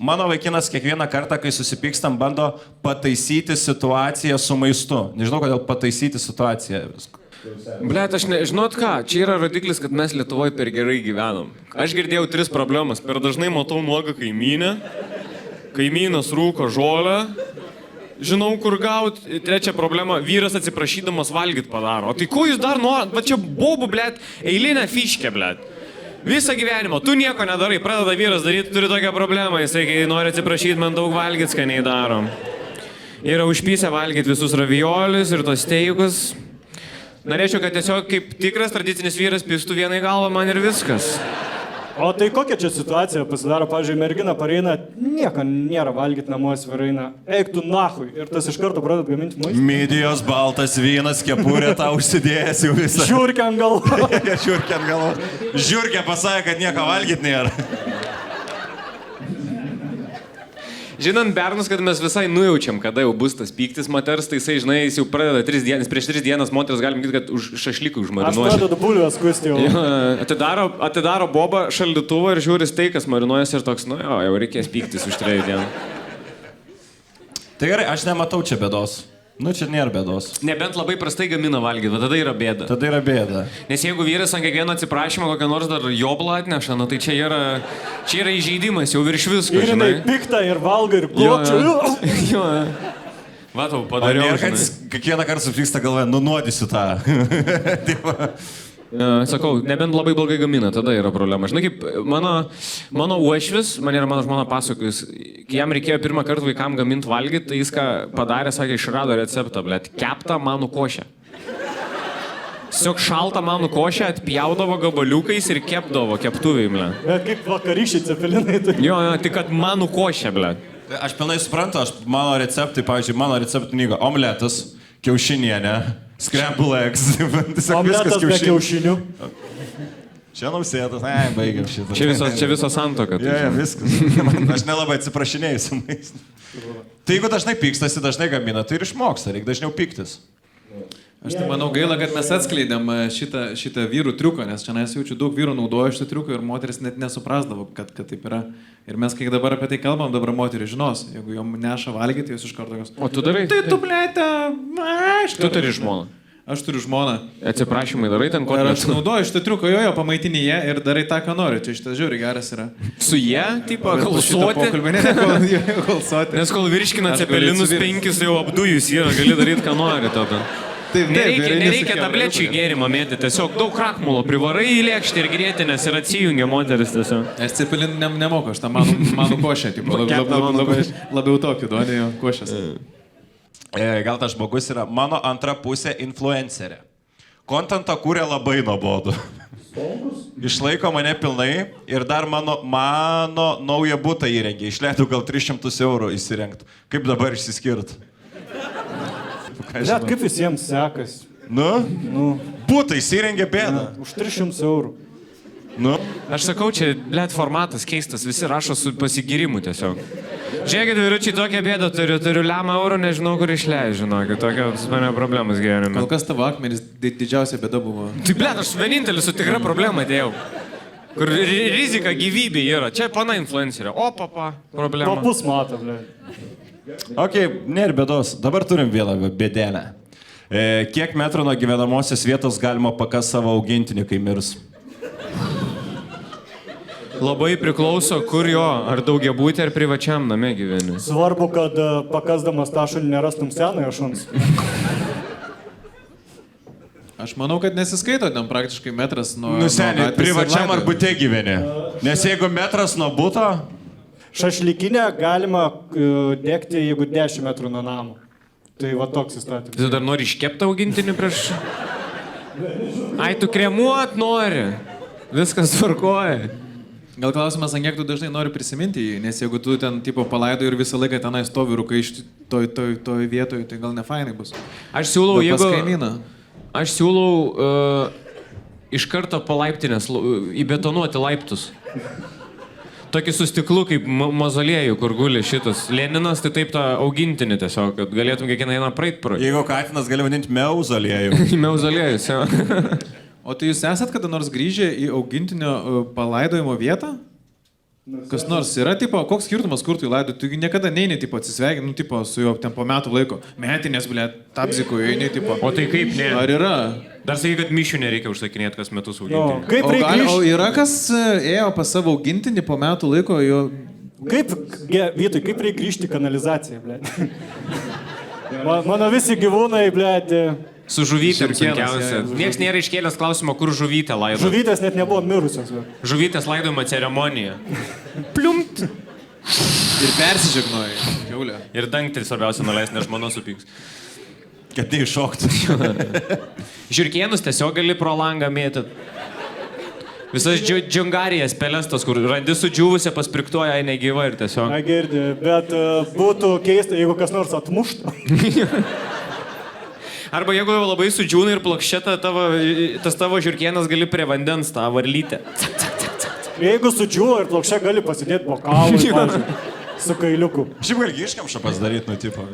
Mano vaikinas kiekvieną kartą, kai susipykstam, bando pataisyti situaciją su maistu. Nežinau, kodėl pataisyti situaciją. Blet, aš nežinot ką, čia yra rodiklis, kad mes Lietuvoje per gerai gyvenam. Aš girdėjau 3 problemas. Per dažnai matau nuogą kaimynę. Kaimynas rūko žolę. Žinau, kur gauti. 3 problema, vyras atsiprašydamas valgyt padaro. O tai ko jūs dar norit? Va čia bobų, blet, eilinę fiškę, blet. Visą gyvenimą, tu nieko nedarai, pradeda vyras daryti, turi tokią problemą. Jisai, kai nori atsiprašyti, man daug valgyt skaniai darom. Yra užpysę valgyti visus raviolius ir tos steikus. Norėčiau, kad tiesiog kaip tikras tradicinis vyras pistų vieną į galvą man ir viskas. O tai kokia čia situacija pasidaro, pavyzdžiui, mergina pareina, nieko nėra valgyti namuose, vareina, eik tu nahui, ir tas iš karto pradeda gaminti maistą. Midijos, baltas vynas, kepurė tau užsidėjęs jau visą. Žiūrkė ant galvo. Žiūrkė ant galvo. Žiūrkė pasakė, kad nieko valgyti nėra. Žinant bernus, kad mes visai nujaučiam, kada jau bus tas pyktis moters, tai jisai, žinai, jis jau pradeda 3 dienas, prieš 3 dienas moteris galim sakyti, kad už šašlykų Aš užmarinuosi. pradedu bulvės kusti jau. Atidaro bobą šaldytuvą ir žiūri steikas marinuojasi ir toks, nu jo, jau reikės pyktis už 3 dienų. Tai gerai, aš nematau čia bėdos. Nu, čia nėra bėdos. Nebent labai prastai gamina valgyti, tada yra bėda. Tada yra bėda. Nes jeigu vyras ant kiekvieno atsiprašymo kokią nors dar joblą atneša, nu tai čia yra įžeidimas, jau virš visko, Ir jinai žinai. pikta ir valgo ir Jo, plokčia. jo. Va, tau padariau. Ar kad žinai. kiekvieną kartą supyksta galvoje, nunuodysiu tą. Sakau, nebent labai blogai gamina, tada yra problema. Žinai, kaip mano uošvis, man yra mano žmona pasakojus, kai jam reikėjo pirmą kartą vaikam gaminti valgyti, tai jis ką padarė, sakė, išrado receptą, blėt, keptą manų košę. Tiesiog šaltą manų košę atpjaudavo gabaliukais ir kepdavo keptuvėj, blėt. Bet kaip vakarykščiai cepelinai, tai... Jo, tik kad manų košę, blėt. Aš pilnai suprantu, mano receptai, pavyzdžiui, mano receptų knyga omletas, kiaušinienė, Scramble eggs. Tiesiog Omletas be kiaušinių. Čia Nausėdas. Ai, baigiam šitą. Čia viso santoka. Ja, viskas. Aš nelabai atsiprašinėjau su maistu. Tai jeigu dažnai pykstasi, dažnai gamina, tai ir išmoksta, reikia dažniau pyktis. Aš tai manau gaila, kad mes atskleidėm šitą vyrų triuką, nes čia nesijaučiu, daug vyrų naudoja šitą triuką ir moteris net nesuprasdavo, kad taip yra. Ir mes, kai dabar apie tai kalbam, dabar moteris žinos, jeigu jom neša valgyti, jos iš karto jos. O tu darai? Tai tu, blėte, aš. Tu turi žmoną. Aš turiu žmoną. Atsiprašymai darai ten ko Ir nors. aš naudoju šitą triuką, jo, pamaitini ją ir darai tą, ką nori. Čia šitas žiauriai geras yra. Su jie, tipo, Šitą galsuoti. pokalbį, ne, galsuoti. Nes kol virškina Aš cepelinus galiu 5 jau apdujus yra, gali daryti, ką nori tada. Taip, Nereikia tablečių į gėrimą mėti, tiesiog daug krakmulo privarai į lėkštę ir grėtinės ir atsijungia moteris tiesiog. Aš cepelinų nemoku, aš tą manų košę, tipo, labiau tokį duodė jo košės. Gal tas žmogus yra mano antra pusė influencerė. Kontentą kūrė labai nuobodu. Išlaiko mane pilnai ir dar mano naują butą įrengė. Išleidau gal 300 eurų įsirengti. Kaip dabar išsiskirt? Net kaip visiems sekasi. Nu? Butą įsirengė bėdą. Už 300 eurų. Nu? Aš sakau, čia, blėt, formatas keistas, visi rašo su pasigirimu tiesiog. Žiūrėkit, vyručiai, tokią bėdą turiu lemą eurų, nežinau, kur išleidžiu, žinokit, tokios mane problemas gyvenime. Kol kas tavo akmenys didžiausia bėda buvo. Tai, blėt, aš vienintelis su tikra problema atėjau. Kur rizika gyvybė yra. Čia pana influencerė. O, papa, problema. Papus mato, ble. Ok, nėra bėdos. Dabar turim vieną bėdelę. Kiek metrų nuo gyvenamosios vietos galima pakas savo augintinį, kai mirs? Labai priklauso, kur jo, ar daugiabutį, ar privačiam name gyveni. Svarbu, kad pakasdamas tą šunį nerastum senojo šuns. Aš manau, kad nesiskaito ten praktiškai metras nuo... Nusenė, gatvės privačiam ir ar laidojo. bute gyveni? Nes jeigu metras nuo buto, Šašlykinę galima dėkti, jeigu 10 metrų nuo namo. Tai va toks įstatymas. Tu dar nori iškeptą augintinį prieš... Ai, tu kremuot nori. Viskas tvarkoja. Gal klausimas, ant kiek tu dažnai nori prisiminti jį, nes jeigu tu ten tipo palaido ir visą laiką tenai stovi rūkai iš toj vietoje, tai gal ne fainai bus. Aš siūlau, Bet pas jeigu... kaimyną. Aš siūlau iš karto po laiptinės įbetonuoti laiptus. Tokį su stiklu kaip mozoliejų, kur guli šitas Leninas, tai taip tą augintinį tiesiog, kad galėtum kiekvieną dieną praeit pro. jeigu katinas gali vadinti meuzoliejų. Į mauzoliejus, jo. O tai jūs esat kada nors grįžę į augintinio palaidojimo vietą? Kas nors yra, tipo, koks skirtumas, kur tu įlaidai? Tu niekada neini, tipo, atsisveikini, nu, tipo, su juo ten po metų laiko. Metinės, blė, tapzikų, eini, tipo. O tai kaip ne? Ar yra? Dar sakai, kad mišių nereikia užsakinėti kas metus augintinį. Kaip O reikia yra kas ėjo pas savo augintinį po metų laiko, jo... Vietoj, kaip reikia grįžti į kanalizaciją, ble. Mano visi gyvūnai, ble. Su žuvytėm Žiurkėnas, sunkiausia. jo. Niekas nėra iškėlęs klausimo, kur žuvytė laido. Žuvytės net nebuvo mirusios, ble. Žuvytės laidojimo ceremonija. Pliumt. Ir persižegnoja, kiaulė. Ir dangtį svarbiausia nuleis, nes žmona supyks. Kad neiššoktų. Žiurkėnus tiesiog gali pro langą mėtyti. Visas džiungarijas pelestas, kur randi sudžiūvusią, paspriktuoja, ai negyva ir tiesiog. Na girdi, bet būtų keista, jeigu kas nors atmuštų. Arba jeigu jau labai sudžiūna ir plokščia tas tavo žiurkėnas, gali prie vandens tą varlytę. Jeigu sudžiūvo ir plokščia gali pasidėti bokalą, pavyzdžiui, su kailiuku. Šiaip gali iškamšą pasidaryti, nu, tipo.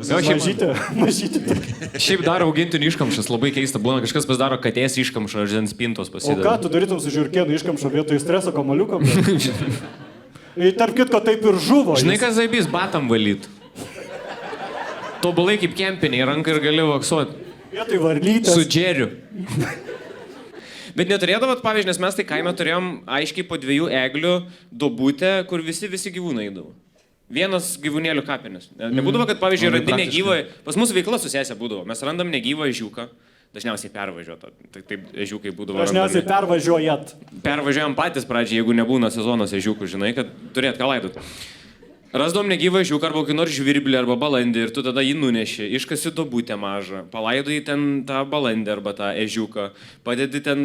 Mažytė. Šiaip daro augintinių iškamšas, labai keista būna, kažkas pasidaro katės iškamšą ar ant spintos O ką pasidaro. tu darytum su žiurkėnu iškamšo vietoj streso kamaliuko? Tarp kitko taip ir žuvo. Žinai, kas zaibys, batam valyt. Tobulai kaip kempiniai, ranką ir gali vaksuoti. Vietoj varlytės. Su džeriu. Bet neturėdavot, pavyzdžiui, nes mes tai kaime turėjom aiškiai po 2 eglių duobutę, kur visi gyvūnai eidavo. Vienas gyvūnėlių kapinės. Nebūdavo, kad, pavyzdžiui, randi negyvą, pas mūsų veikla su sesė būdavo. Mes randam negyvą ežiuką, dažniausiai pervažiuotą. Taip ežiukai būdavo. Dažniausiai pervažiuojat. Pervažiuojam patys pradžiai, jeigu nebūna sezonas ežiukų, žinai, kad turėt ką laidot. Rasdom negyvą žiūką arba kokį nors žvirblį arba balandį ir tu tada jį nuneši, iškasi dobutę mažą, palaidai ten tą balandį arba tą ežiuką, padedi ten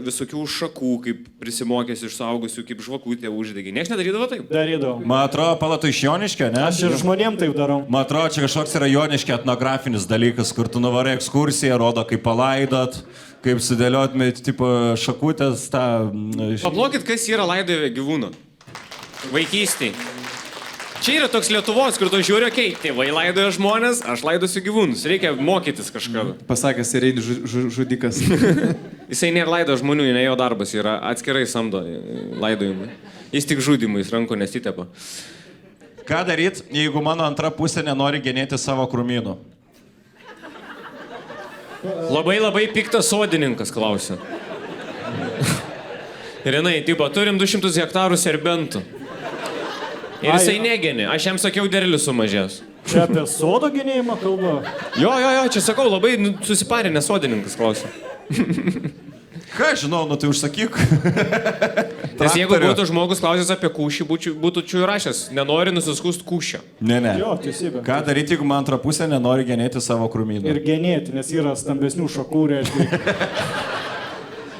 visokių šakų, kaip prisimokęs iš saugusių, kaip žvakutė uždegi. Niekas nedarydavo taip? Darydavau. Man atrodo, palato iš Joniškio, ne? Aš ir žmonėm taip darau. Man atrodo, čia kažkoks yra Joniškio etnografinis dalykas, kur tu nuvarai ekskursiją, rodo, kaip palaidot, kaip sudėliotmėt, tipo, šakutės, tą... Paplokit, kas yra laidojo gyvūno. Vaikystėj. Čia yra toks Lietuvos, kur tu žiūri, okei, tėvai laidoja žmonės, aš laidosiu gyvūnus. Reikia mokytis kažką. Pasakęs serijinis žudikas. Jisai nėra laido žmonių, ne jo darbas yra atskirai samdo laidojimui. Jis tik žudimais rankų nesitepa. Ką daryt, jeigu mano antra pusė nenori genėti savo krūmynų? Labai piktas sodininkas klausia. Ir jinai, tipo, turim 200 hektarų serbentų. Ir jisai negeni. Aš jam sakiau, derlius sumažės. Čia apie sodo genėjimą kalba. Jo, čia sakau, labai susiparinęs sodininkas klausia. Ką žinau, nu tai užsakyk. Nes jeigu būtų žmogus klausęs apie kūšį, būtų čia įrašęs, nenori nusiskust kūšio. Ne. Jo, teisybė. Ką daryti, jeigu man antra pusė nenori genėti savo krūmynų? Ir genėti, nes yra stambesnių šakų, reiškia.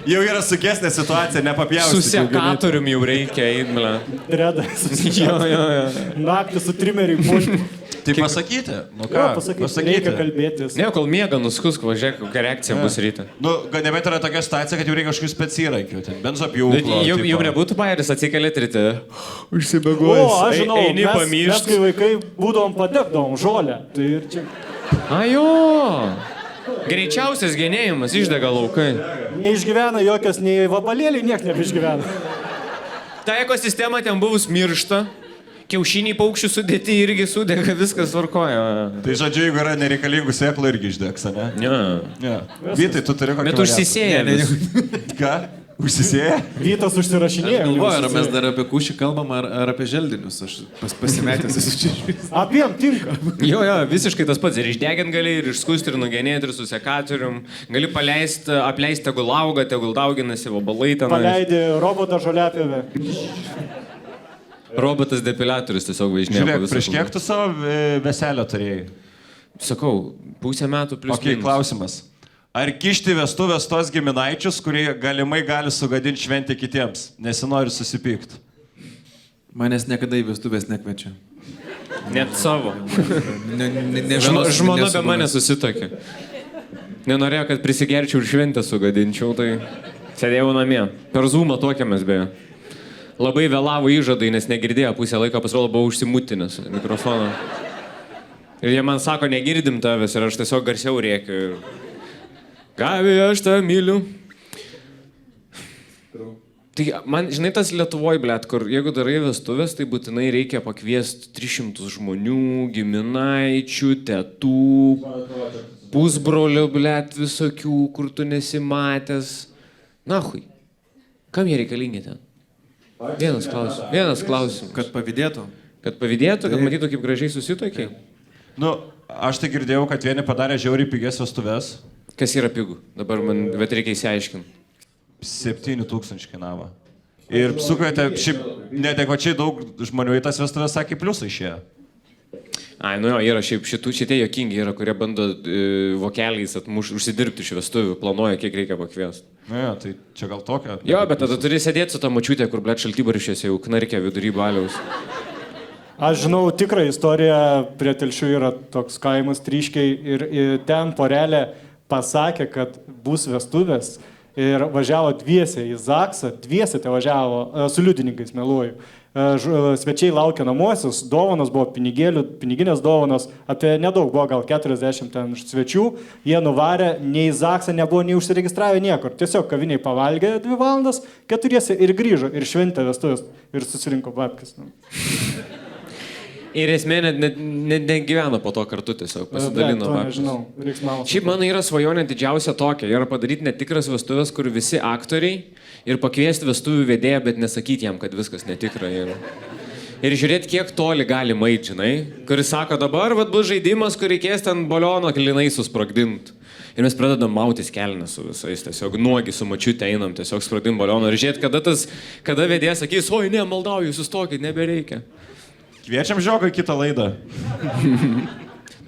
Jau yra sukesnė situacija, nepapjausi. Su sekatorium jau reikia, eidmelė. Dredas. Jo. Naktį su trimeriai pulti. Tai pasakyti, nu ką? Jo, reikia kalbėtis. Ne, kol miega nuskusk, važiuok, kokia reakcija bus ryte. Nu, nebent yra tokia situacija, kad jau reikia kažkokių specirankių, ten benzopjūklo. Jau nebūtų bajeris atsikelėt ryte. O, Užsibėgojus. aš žinau, Eini mes pamiršt. kai vaikai būdavom padegdavom žolę. Tai ir čia Ajo. Greičiausias genėjimas išdega laukai. neišgyvena jokios, nei vabalėliai, nieks nebeišgyvena. Ta ekosistema ten buvus miršta. Kiaušiniai paukščių sudėti irgi sudega, viskas tvarkoja. Tai žodžiu, jeigu yra nereikalingų sėklų, irgi išdegs, ne? Ne. Vytai, tu turi kokį... Bet užsisėja. Ką? Užsisėja? Vytas užsirašinėjo. Galvoju, ar mes dar apie kūšį kalbam, ar apie želdinius. Aš pasimetęs esu čia. Abiem tinka. Jo, visiškai tas pats. Ir išdegint gali, ir išskusti, ir nugenėti, ir su sekatorium. Gali apleisti, tegul auga, tegul dauginasi, vabalai ten. Paleidi robotą žoliapjovę. Robotas depiliatorius tiesiog važinėja. Žiūrėk, prieš kiek tu savo veselę turėjai? Sakau, pusę metų plius. Ok, klausimas. Ar kišti vestuvės tos giminaičius, kurie galimai gali sugadinti šventę kitiems? Nesinori susipykti. Manęs niekada į vestuvės nekviečia. Net savo. Žmona Žmona be mane susitokė. Nenorėjo, kad prisigerčiau ir šventę sugadinčiau, tai sėdėjau namie. Per Zoomą tokiamės beje. Labai vėlavo įžadai, nes negirdėjo pusę laiko, pasirodo, buvau užsimutinęs mikrofoną. Ir jie man sako, negirdim tavęs ir aš tiesiog garsiau rėkiu. Gavi, aš tą myliu. Tai man, žinai, tas Lietuvoj, blėt, kur jeigu darai vestuvės, tai būtinai reikia pakviesti 300 žmonių, giminaičių, tetų, pusbrolių, blėt, visokių, kur tu nesimatęs. Nahui, kam jie reikalingi ten? Vienas klausimas. Kad pavydėtų. Kad pavydėtų, kad matytų, kaip gražiai susitokiai. Nu, aš tai girdėjau, kad vieni padarė žiauriai pigias vestuvės. Kas yra pigų? Dabar man, bet reikia įsiaiškinti. 7,000 kainavo. Ir sukvietė, šiaip nedekvačiai daug žmonių į tas vestuvės, sakė, pliusai išėjo. Ai, nu jo, yra šitie jokingi yra, kurie bando vokeliais užsidirbti iš vestuvių, planuoja, kiek reikia pakviesti. Ne, tai čia gal tokia. Jo, bet tada turi sėdėti su ta mačiutė, kur, blėt, šaltybaršiuose jau knarkia vidury baliaus. Aš žinau tikrą istoriją, prie Telšių yra toks kaimas Tryškiai ir ten porelė pasakė, kad bus vestuvės ir važiavo dviese į Zaksą, dviese te važiavo, su liudininkais meluoju. Svečiai laukia namuosius, dovanos buvo piniginės dovanos, apie nedaug buvo, gal 40 ten svečių, jie nuvarė, nei į Zaksą nebuvo, nei užsiregistravę niekur, tiesiog kaviniai pavalgė 2 valandas, 4 ir grįžo ir šventė vestuvės ir susirinko babkis. Ir esmė negyveno po to kartu, tiesiog pasidalino babkis. Nežinau, reiks mano. Šiaip mano yra svajonė didžiausia tokia, yra padaryti netikras vestuvės, kur visi aktoriai ir pakviesti vestuvių vedėją, bet nesakyti jam, kad viskas netikra yra. Ir žiūrėti, kiek toli gali mait, žinai, kuris sako, dabar bus žaidimas, kur reikės ten baliono klinai susprogdinti. Ir mes pradedam mautis kelnes su visais, tiesiog nuogi su mačiute einam, tiesiog sprogdim balioną ir žiūrėti, kada vedėjas sakys, oi ne, maldauju, sustokit, nebereikia. Kviečiam žiogą į kitą laidą.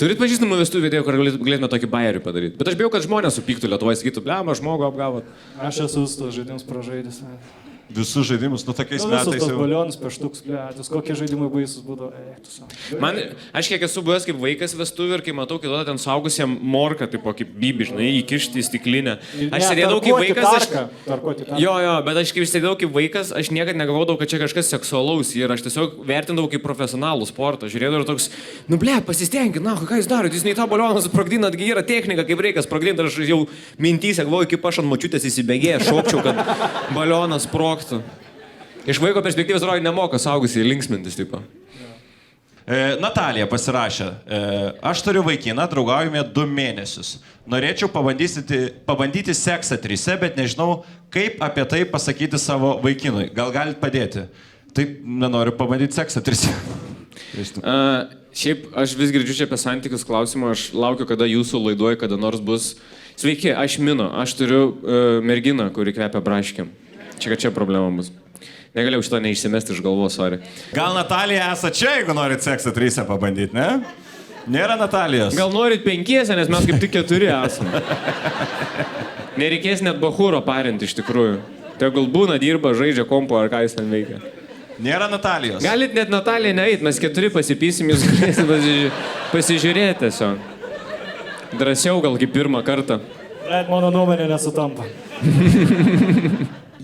Turit pažįstamų vestuvių idėjų, kur galėtume tokį bajerį padaryti. Bet aš bijau, kad žmonės supyktų Lietuvoje, sakytų, blema, žmogų apgavot. Aš esu su tos žaidimus pražaidęs. Visus žaidimus, tokiais Visus metais tos jau. balionus, peštuks, blėtus, kokie žaidimai baisus būdavo. Aš kiek esu buvęs kaip vaikas vestuvių ir kai matau, kai duoda ten suaugusiam morką, tipo kaip bibi, žinai, įkišti į stiklinę. Aš sėdėdavau kaip vaikas. Jo, bet aš kaip sėdėdavau kaip vaikas, aš niekada negalvodavau, kad čia kažkas seksualaus ir aš tiesiog vertindavau kaip profesionalų sportą. Žiūrėdavau ir toks, nu ble, pasistengit, na, ką jūs darote, jūs nei tą balioną sprogdinat, yra technika, kaip reikia sprogdinti, aš jau mintyse galvoju, kaip aš ant močiutės įsibėgėjęs šokčiau, kad balionas sprogtų. Iš vaiko perspektyvos rodo nemoka saugusiai linksmintis, tipo. Natalija pasirašė. Aš turiu vaikiną, draugaujame 2 mėnesius. Norėčiau pabandyti seksą 3, bet nežinau, kaip apie tai pasakyti savo vaikinui. Gal galit padėti? Taip, nenoriu pabandyti seksą 3. Šiaip aš vis girdžiu čia apie santykius klausimą, aš laukiu, kada jūsų laidoje kada nors bus. Sveiki, aš Mino, aš turiu merginą, kuri kvepia braškiam. Čia problema bus. Negalėjau šito neišsimesti iš galvos, sorry. Gal Natalija esate čia, jeigu norit seksą 3 pabandyti, ne? Nėra Natalijos. Gal norit 5, nes mes kaip tik 4 esame. Nereikės net bachūro parinti iš tikrųjų. Tegul būna, dirba, žaidžia kompo ar ką jis ten veikia. Nėra Natalijos. Galit net Nataliją neveit, mes 4 pasipysim, jūs galėsite pasižiūrėti tiesiog. Drąsiau gal kaip pirmą kartą. Mano nuomonė nesutampa.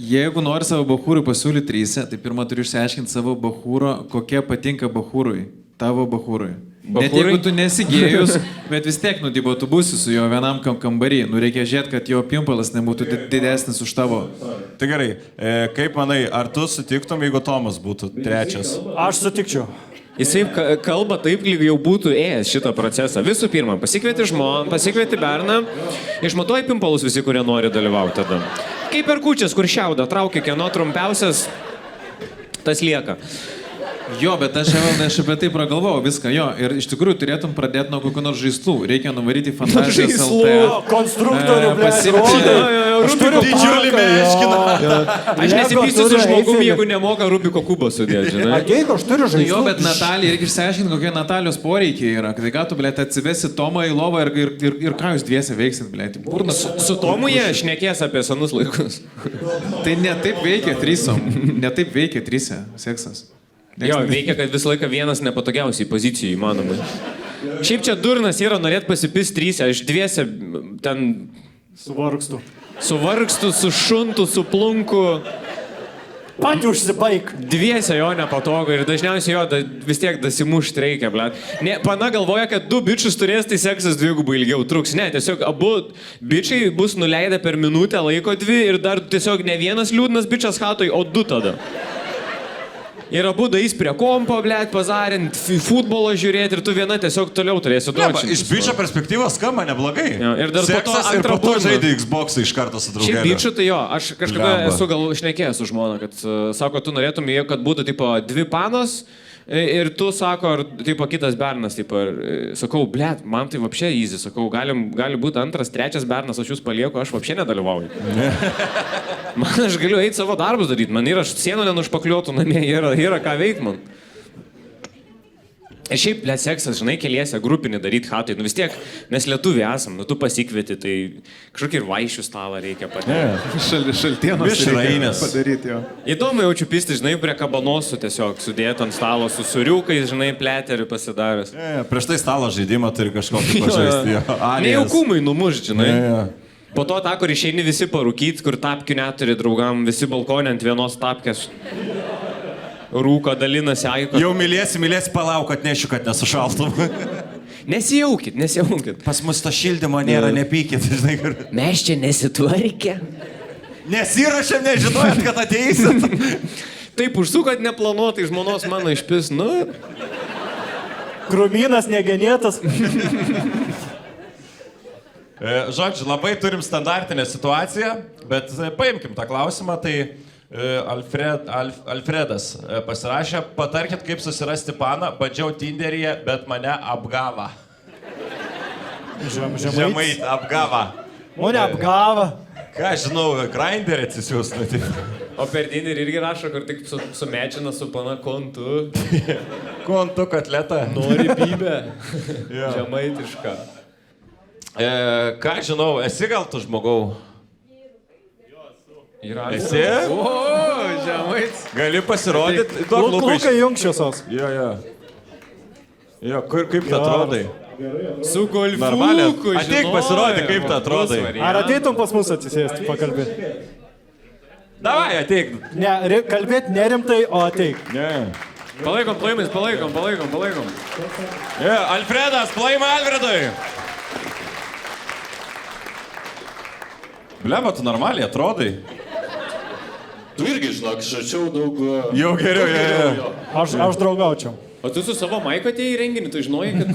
Jeigu nori savo bachūrui pasiūlyti 3, tai pirmą turi išsiaiškinti savo bachūro, kokie patinka bachūrui, tavo bachūrui. Net jeigu tu nesigėjus, bet vis tiek, nudybo, tu būsi su jo vienam kambarį, reikia žiūrėti, kad jo pimpalas nebūtų didesnis už tavo. Tai gerai, kaip manai, ar tu sutiktum, jeigu Tomas būtų 3? Aš sutikčiau. Jisai kalba taip, lyg jau būtų ėjęs šitą procesą. Visų pirma, pasikvieti žmoną, pasikvieti berną, išmatuoji pimpalus visi, kurie nori dalyvauti tada. Kaip per kūčias, kur šiauda, traukia kieno trumpiausias, tas lieka. Jo, bet aš apie tai pragalvojau viską, jo, ir iš tikrųjų turėtum pradėti nuo kokių nors žaislų. Reikia nuvaryti fantazijas LT. Konstruktorių, Aš turiu didžiulį meškiną. Aš nesipysiu su žmogum, jeigu nemoka Rubiko kubo sudėti, žinai. Jeigu aš turiu žaislų. Jo, bet Natalija, reikia išsiaiškinti, kokie Natalijos poreikiai yra. Tai ką tu, blėt, atsivesi Tomą į lovą ir ką jūs dviese veiksit, blėt. Su Tomu jie šnekės apie senus laikus. Tai ne taip veikia 3, ne taip veikia 3 seksas. Jo, veikia, kad visą laiką vienas nepatogiausiai pozicijų įmanomai. Šiaip čia durnas yra norėt pasipis 3, aš dviese ten... Suvargstu, sušuntu, suplunku. Pati užsibaik. Dviese jo nepatogu ir dažniausiai jo vis tiek dasimušti reikia, blet. Ne, pana galvoja, kad 2 bičius turės, tai seksas 2 ilgiau truks. Ne, tiesiog abu bičiai bus nuleidę per minutę laiko 2 ir dar tiesiog ne vienas liūdnas bičias hatoj, o 2 tada. Ir abu eis prie kompo, blėt, pazarint, futbolo žiūrėti ir tu viena tiesiog toliau turėsi duoti. Iš bičio perspektyvos skamba neblogai. Ja, ir dar seksas ir po to žaidė Xbox iš karto su draugeliu. Šiaip bičiu, tai jo, aš kažkada esu gal šnekėjęs su žmona, kad sako, tu norėtum, kad būtų tipo 2 panos ir tu sako, ar tipo kitas bernas, tipo, sakau, blėt, man tai vapšė easy, sakau, gali būti 2, 3 bernas, aš jūs palieku, aš vapšė nedalyvauju. Man aš galiu eiti savo darbus daryti, man yra sienų nenušpakliuotų namie, yra ką veikti man. Ir šiaip, blėt, seksas, žinai, keliese grupinį daryti hatai, nu vis tiek, mes lietuviai esam, nu tu pasikvieti, tai kažkokį ir vaišių stalą reikia padaryti. Šaltienos reikia padaryti, jo. Įdomu jaučiu pisti, žinai, prie kabanosų tiesiog sudėti ant stalo su suriukais, žinai, pleterių pasidaręs. Prieš tai stalo žaidimą turi kažkokį pažaisti. Nejaukumai numušt, žinai. Po to tą, kur išeini visi parūkyti, kur tapkių neturi draugam, visi balkonė ant vienos tapkės. Rūko dalinasi aiko. Jau mylėsi, palauk, kad nešiu, kad nesušaltum. Nesijaukit. Pas mus to šildymo nėra, nepykit, žinai. Mes čia nesitvarkė. Nesirašėm, nežinojat, kad ateisit. Taip užsukat neplanuotai, žmonos mano išpis, nu. Krūmynas negenėtas. Žodžiu, labai turim standartinę situaciją, bet paimkim tą klausimą, tai Alfredas pasirašė, patarkit, kaip susirasti paną, bandžiau Tinderyje, bet mane apgava. Žemait apgava. Mane apgava. Ką žinau, Grindr'e atsisiųs. O per dinerį irgi rašo, kur tik sumečina su pana kontu. Kontu kotletą. Nori bybę. Žemaitišką. Ką žinau, esi gal tu žmogau? Esi? O, žemais. Gali pasirodyti. Duok Lukai Lukai. jung šviesos. Jo, kaip tu atrodai? Su golfuku, Normaliai. Ateik pasirodyti, kaip tu atrodai. Ar ateitum pas mus atsisėsti, pakalbėti? Davai, ateik. Ne, kalbėti nerimtai, o ateik. Ne. Palaikom plojimais, palaikom. Alfredas, plojimai Alfredui. Blema, tu normaliai atrodai. Tu irgi, žinok, šačiau daug... Jau geriau, jo. Aš draugaučiau. O tu su savo Maiko atėjai į renginį, tu žinojai, kad...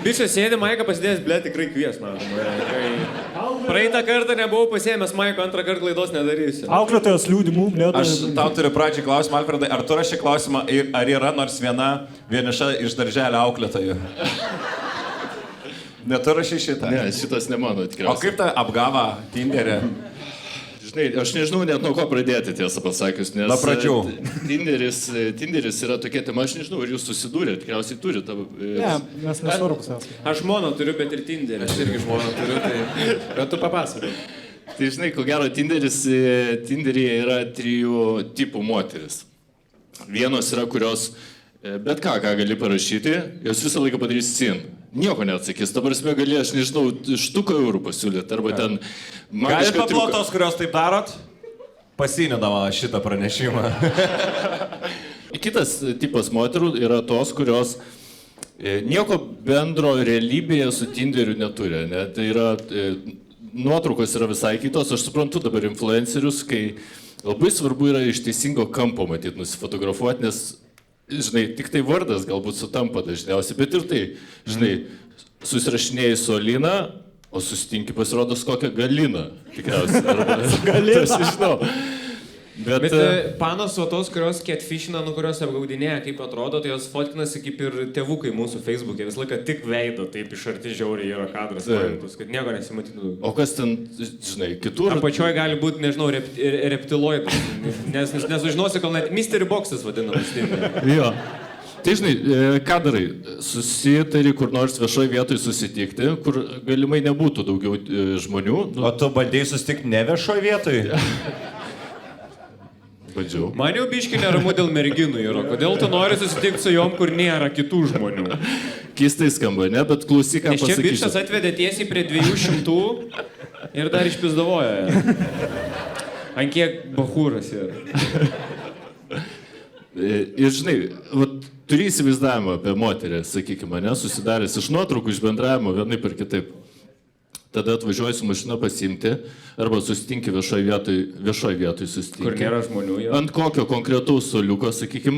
Bičias sėdė, Maiką pasidėjęs, ble, tikrai kvies, man. Praeitą kartą nebuvau pasiėmęs Maiko, antrą kartą klaidos nedarysiu. Auklėtojas liūdį mum, ne? Aš tau turiu pradžiai klausimą, Alfredai. Ar tu rašai klausimą, ar yra nors viena vieniša iš darželio auklėtojų? Ne, tu rašai šitą. Ne, šitas ne mano, O tikriausiai. kaip ta apgava Tinderė? Žinai, aš nežinau net nuo ko pradėti, tiesą pasakius, nes... Nuo pradžių. Tinderis yra tokia tema, aš nežinau, ar jūs susidūrėt, tikriausiai turite. Ne, mes nesvarbus esame. Aš žmoną turiu, bet ir Tinderį. Aš irgi žmoną turiu, tai... Bet tu papasakai. Tai žinai, ko gero, Tinderyje yra 3 tipų moteris. Vienos yra, kurios bet ką gali parašyti, jos visą laiką padarys sin. Nieko neatsakys. Dabar mes gali, aš nežinau, štuką eurų pasiūlyti, arba ten... Galit paplotos, kurios taip darot? Pasinėdama šitą pranešimą. Kitas tipas moterų yra tos, kurios nieko bendro realybėje su Tinderiu neturi. Ne? Tai yra, nuotraukos yra visai kitos. Aš suprantu dabar influencerius, kai labai svarbu yra iš teisingo kampo matyti nusifotografuoti, nes žinai, tik tai vardas galbūt sutampa dažniausiai, bet ir tai, žinai, susirašinėjai su Alina, o susitinki pasirodo su kokią Galiną, tikriausiai. Galiną. Aš nežinau. Bet panos o tos, kurios catfishina, kurios apgaudinėja, kaip atrodo, tai jos fotkinasi kaip ir tėvukai mūsų Facebook'e. Visą laiką tik veido, taip iš arti žiauriai yra kadras paimtus, kad nieko nesimatytų. O kas ten, žinai, kitur? Apačioje gali būti, nežinau, reptiloidas. Nes nesužinosi, kol net Mystery Box'as vadinamas. Jo. Tai žinai, ką darai? Susitari kur nors viešoje vietoje susitikti, kur galimai nebūtų daugiau žmonių. O tu bandėjai susitikti ne viešoje vietoje? Bandžiau. Man jau biški neramu dėl merginų yra. Kodėl tu nori susitikti su jom, kur nėra kitų žmonių? Keistai skamba, ne? Bet klausyk, ką Nes čia pasakysiu. bišas atvedė tiesiai prie 200 ir dar išpizdavoja. Ant kiek bachūras yra. Ir žinai, turi įsivaizdavimą apie moterį, sakykime, ne? Susidaręs iš nuotraukų, iš bendravimo vienaip ir kitaip. Tada atvažiuoji su mašina pasiimti, arba susitinki viešoje vietoje susitinki. Kur nėra žmonių jau. Ant kokio konkretaus suoliuko, sakykim,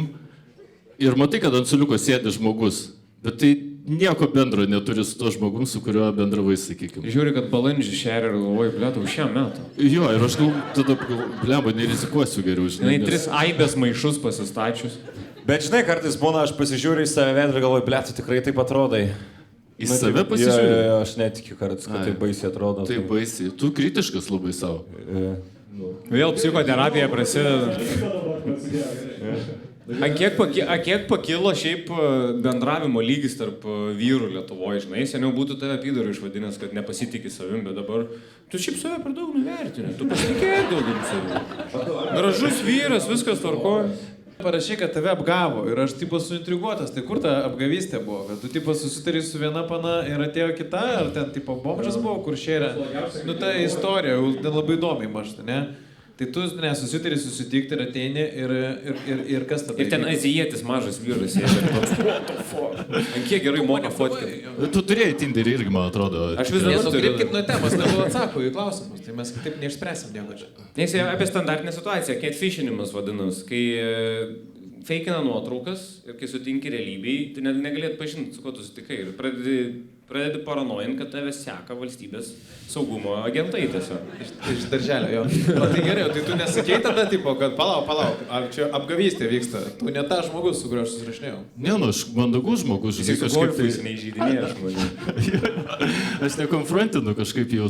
ir matai, kad ant suoliuko sėdi žmogus, bet tai nieko bendro neturi su to žmogum, su kuriuo bendravai, sakykim. Žiūri, kad balandžių šeria ir galvoju, blėta, už šiam metu. Jo, ir aš tada, blemba, nerizikuosiu geriau, žinai. Žinai, 3 aibės maišus pasistačius. Bet žinai, kartais būna, aš pasižiūriu į save vedrį ir galvoju, ble, tu tikrai taip atrodai. Į save pasižiūrėjau? Jo, aš netikiu kartais, kad taip baisiai atrodo. Tai baisiai. Tu kritiškas labai savo. Vėl psichoterapija prasideda. Ant kiek pakilo šiaip bendravimo lygis tarp vyrų Lietuvoje, žinai, seniau būtų tave apydarų išvadinęs, kad nepasitikė savim, bet dabar tu šiaip save per daug nuvertini, tu pasitikėjai daugiau savim. Gražus vyras, viskas tvarkoja. Parašy, kad tave apgavo ir aš tipo suintriguotas, tai kur ta apgavystė buvo? Kad tu tipo susitari su viena pana ir atėjo kita, ar ten tipo bomžas buvo, kur šėrė? Nu ta istorija, jau labai įdomiai mažta, ne? Tai tu nesusitari susitikti ir ateini ir kas tada? Ir ten azijietis mažas vyras sėdi. What the fuck? Ant kiek gerai moka fotkinti. Tu turėjai Tinderį irgi, man atrodo. Aš vis dar turiu. Kaip nuo temos, negu atsako į klausimus, tai mes taip neišspręsim nieko čia. Nes apie standartinę situaciją, catfishinimas vadinamas, kai feikina nuotraukas ir kai sutinki realybėj, tai negalėt pažinti, su kuo tu sutikai. Ir pradedi pradedi paranoint, kad tave seka valstybės saugumo agentai tiesiog. Iš darželio, jo. O tai gerai, tai tu nesakei tada, tipo, kad palauk, ar čia apgavystė vyksta? Tu ne ta žmogus, su kuriuo aš susirašinėjau. Ne, nu, aš mandagus žmogus, žinai, kažkaip tai... neįžeidinėja žmonių. Aš nekonfrontinu kažkaip jau,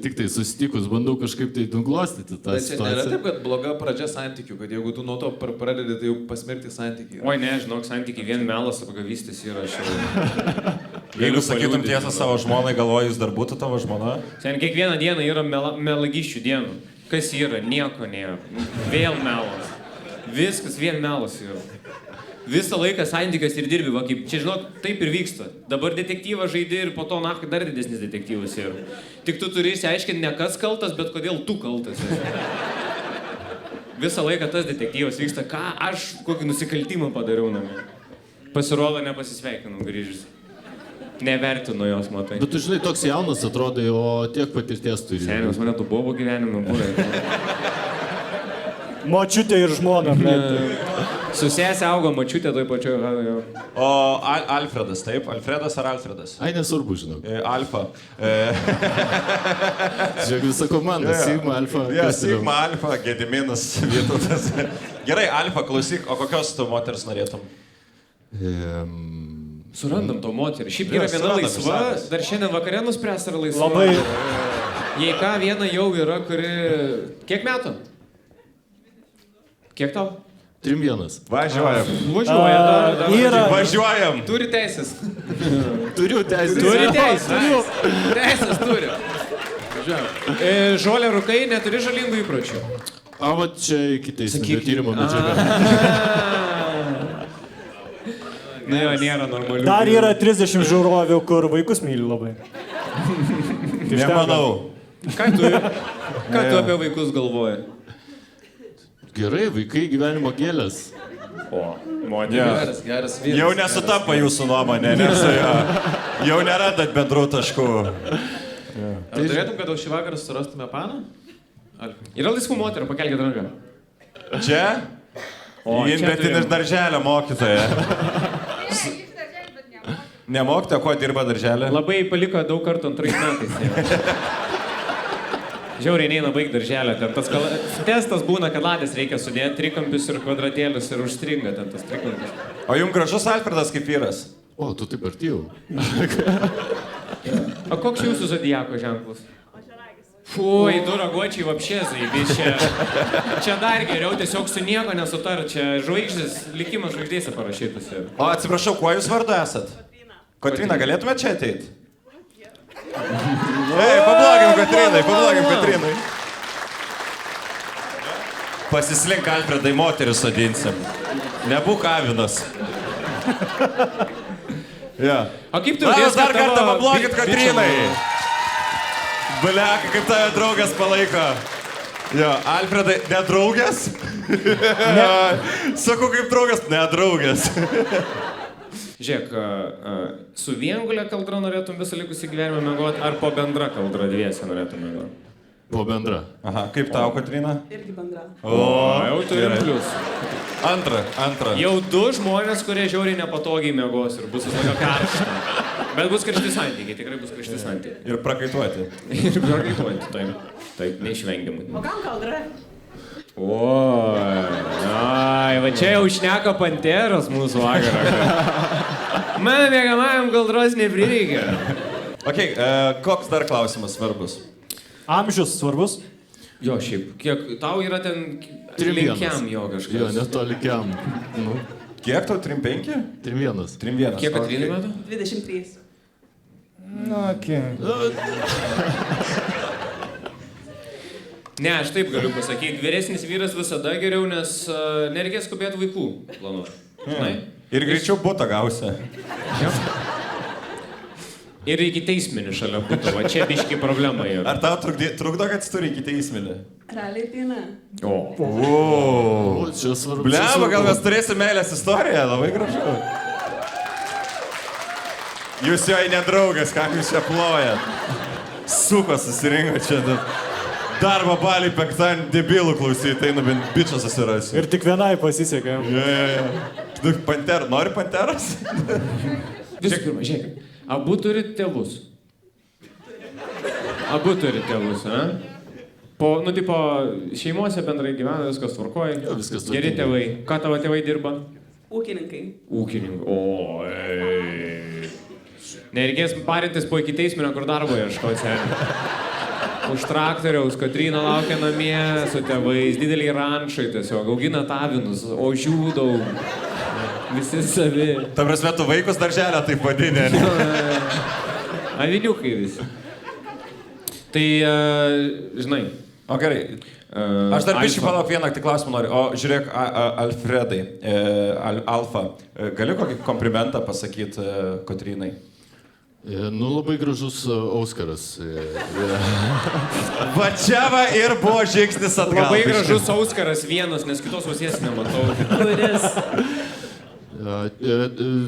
tik tai susitikus, bandau kažkaip tai nuglostyti tą Bet čia nėra situaciją. taip, kad bloga pradžia santykių, kad jeigu tu nuo to pradedi, tai jau pasmerkti santykiai. Oi, ne, žinok, santykiai vien melas apgavystės yra šiandien. Jeigu sakytum tiesą savo žmonai, galvoju, jis dar būtų tavo žmona? Šiandien kiekvieną dieną yra melagiščių dienų. Kas yra? Nieko nėra. Vėl melas. Viskas vien melas yra. Visą laiką santykios ir dirbi, va kaip, čia žinok, taip ir vyksta. Dabar detektyvą žaidi ir po to, na, dar didesnis detektyvas yra. Tik tu turi išsiaiškinti ne kas kaltas, bet kodėl tu kaltas. Visą laiką tas detektyvas vyksta, ką aš kokį nusikaltimą padariau namie. Pasirodo, nepasisveikinau grįžus. Nevertinu jos, matai. Bet tu žinai, toks jaunas atrodai, o tiek patirties turi. Seniaus, mane tu bobo gyvenime būrė. Močiutė ir žmona. Su sesė augo močiutė toj pačioj. O Alfredas, taip? Alfredas ar Alfredas? Ai, nesvarbu, žinau. Alfa. Žiūrėk, visa komanda, Sigma, Alfa. Ja, Sigma, Alfa, Gediminas, Vytautas. Gerai, Alfa, klausyk, o kokios tu moters norėtum? Surandam to moterį. Šiaip yra viena surandam laisva, visadas. dar šiandien vakare nuspręs ar laisva. Labai. Jei ką, viena jau yra, kuri... Kiek metų? Kiek tau? 3-1. Važiuojam. Važiuoja dar. Yra. Važiuojam. Turi teisės. Turiu teisę. Turi teisės. Teisės turi. Žolė rūkai, neturi žalingų įpročių. A, va čia iki teisminio tyrimo medžiaga. Ne, nėra normalių. Dar yra 30 žiūrovių, kur vaikus myli labai. Nemanau. Ką tu apie vaikus galvoji? Gerai, vaikai gyvenimo gėlės. O, moteris. Geras vyras. Jau nesutampa jūsų nuomonė, nes jau nerandat bendrų taškų. Ar turėtum, kad šį vakarą surastume paną? Yra laisvų moterų, pakelkite ranką. Čia? O, Jin, čia bet jin turim. iš darželio mokytoja. Nemokite, kuo dirba darželė? Labai paliko daug kartų 2 metais. Žiauriai neina baigti darželio. Ten tas testas būna, kad ladės reikia sudėti trikampius ir kvadratėlius ir užstringa ten tas trikampis. O jums gražus Alfredas kaip vyras? O, tu taip arti jau. O koks jūsų zodiako ženklas? Fui, du raguočiai vapšėzai, bišė. Čia dar geriau, tiesiog su nieko nesutar. Čia žvaigždės, likimas žvaigždėse parašytas. O atsiprašau, kuo jūs vardu esat? Kotryna, galėtume čia ateiti? Ei, pablogim Kotrinai. Pasislink, Alfredai, moterį sodinsim. Nebūk avinas. Ja. O kaip tu Labas, dar kad kartą tavo pablogit bičių Kotrinai. buvo? Bliaka, kaip tave draugas palaiko. Jo, Alfredai, nedraugės? Sakau, kaip draugas, nedraugės. Žiūrėk, su viengulė kaldra norėtum visą likusį gyvenimą mėgoti, ar po bendra kaldra dviese norėtum mėgoti? Po bendra. Aha, kaip tau, Kotryna? Irgi bendra. O, jau turim plius. Antra. Jau 2 žmonės, kurie žiauriai nepatogiai mėgos ir bus visą karštą. Bet bus karšti santykiai, tikrai bus karšti santykiai. Ir prakaituoti. Ir prakaituojant, taip, neišvengiamai. O kam kaldra? Oi, ai, va čia jau šneka panteros mūsų vakarą. Mano mėgamajam kaldros neprireikia. Ok, koks dar klausimas svarbus? Amžius svarbus. Jo, šiaip, kiek tau yra ten 3-1. linkiam jo Jo, kažkas. netolikiam. Nu, Kiek tau? 3-5? 3-1. 3-1. Kiek Katrynai metų? 23. Na, okay. Ne, aš taip galiu pasakyti, vyresnis vyras visada geriau, nes nereikės skubėti vaikų planuoti. Žinai? Ir greičiau butą gausi. Ir iki teisminį šalia būtų, va čia biški problema yra. Ar tau trukdo, kad jis turi iki teisminį? Realiai tai ne. O. O, čia svarbu. čia Bliamba, svarbu. gal mes turėsim meilės istoriją, labai gražu. Jūs jo nedraugas, ką jūs čia plojat? Suko susirinko čia. Darbo balį penktadienį debilų klausyti, tai bent bičią susirasiu. Ir tik vienai pasisekė. Ja. Panter, nori panteros? Visų pirma, žiūrėk, Abu turit tėvus. Abu turit tėvus, a? Tipo, šeimose bendrai gyvena, viskas tvarkoja. Viskas Geri tvarkingai. tėvai. Ką tavo tėvai dirba? Ūkininkai. Ūkininkai. O, nereikės parintis po iki teisminio, kur darbo ieškoti. Už traktoriaus, Kotryna laukia namie su tėvais, dideliai rančai tiesiog, augina tavinus, ožių daug. Visi savi. Ta prasme, tu vaikus darželę taip vadinė. Aviniukai visi. Tai, žinai. O gerai. Aš dar biškai palauk vieną tik klausimą noriu. O žiūrėk, Alfredai, Alfa, gali kokį komplimentą pasakyti Kotrynai? Nu, labai gražus Auskaras. Va čia va ir buvo žingsnis atgal. Labai gražus Auskaras vienas, nes kitos ausies nematau. Kuris?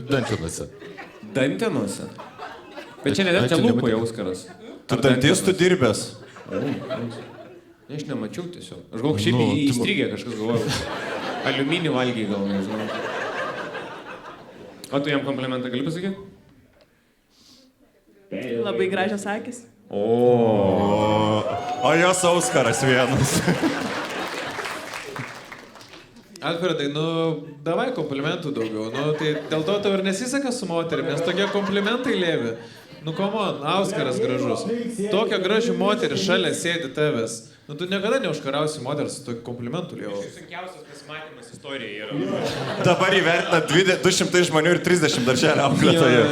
Dantinuose. Dantenuose. Bet čia nedėt, čia lūpoje Auskaras. Tu dantistų dirbęs. Ne, aš nemačiau tiesiog. Aš gal šiaip įstrigė kažkas galvojau. Aliuminį valgiai gal, nežinau. O tu jam komplimentą gali pasakyti? Labai gražios akis. O jos Auskaras vienas. Alfredai, nu, davai komplimentų daugiau. Nu, tai dėl to tau ir nesiseka su moterim, nes tokie komplimentai lėvi. Nu, come on, Auskaras gražus. Tokia graži moteris šalia sėdi tavęs. Nu, tu niekada neužkarausi moteris su tokiu komplimentu lėvu. Sunkiausias pasimatymas istorijoje yra. Dabar įvertina 200 žmonių ir 30 darželio auklėtojų.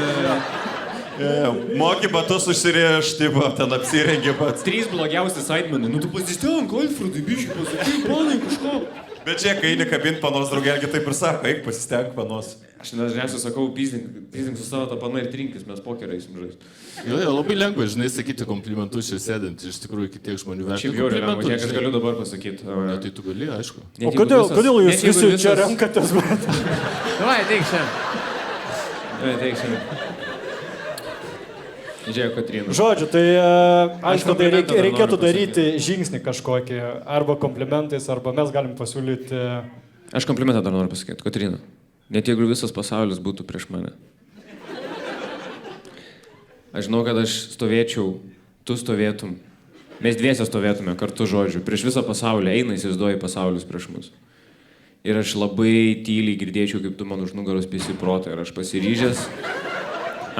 Moki batus užsirieš, tipo, ten apsirengi pats. 3 blogiausi saidmenai. Nu, tu pasistenk, Alfredai, biškai pasakai, panai kažko. Bet čia, kai eini kabint panos draugelgi, taip ir sako, eik pasistenk panos. Aš dažniausiai sakau, pizink su savo tą paną ir trinkis, mes pokerą eisim žaisti. Jo, labai lengva, žinai, sakyti komplimentus čia sėdint. Iš tikrųjų, kiek žmonių vertina. Šiaip jau lengva, kiek aš galiu dabar pasakyti. Ne, tai tu gali, aišku. O kodėl jūs visi čia renkatės? Davai, ateik šiandien. Žiūrėk, Kotryna. Žodžiu, tai aišku, tai komplimentą dar reikėtų noriu daryti žingsnį kažkokį, arba komplimentais, arba mes galim pasiūlyti. Aš komplimentą dar noriu pasakyti, Kotryna. Net jeigu visas pasaulis būtų prieš mane. Aš žinau, kad aš stovėčiau, tu stovėtum. Mes dviese stovėtume kartu, žodžiu. Prieš visą pasaulį eina, įsivaizduoji pasaulis prieš mus. Ir aš labai tyliai girdėčiau, kaip tu man už nugaros pisi protą. Ir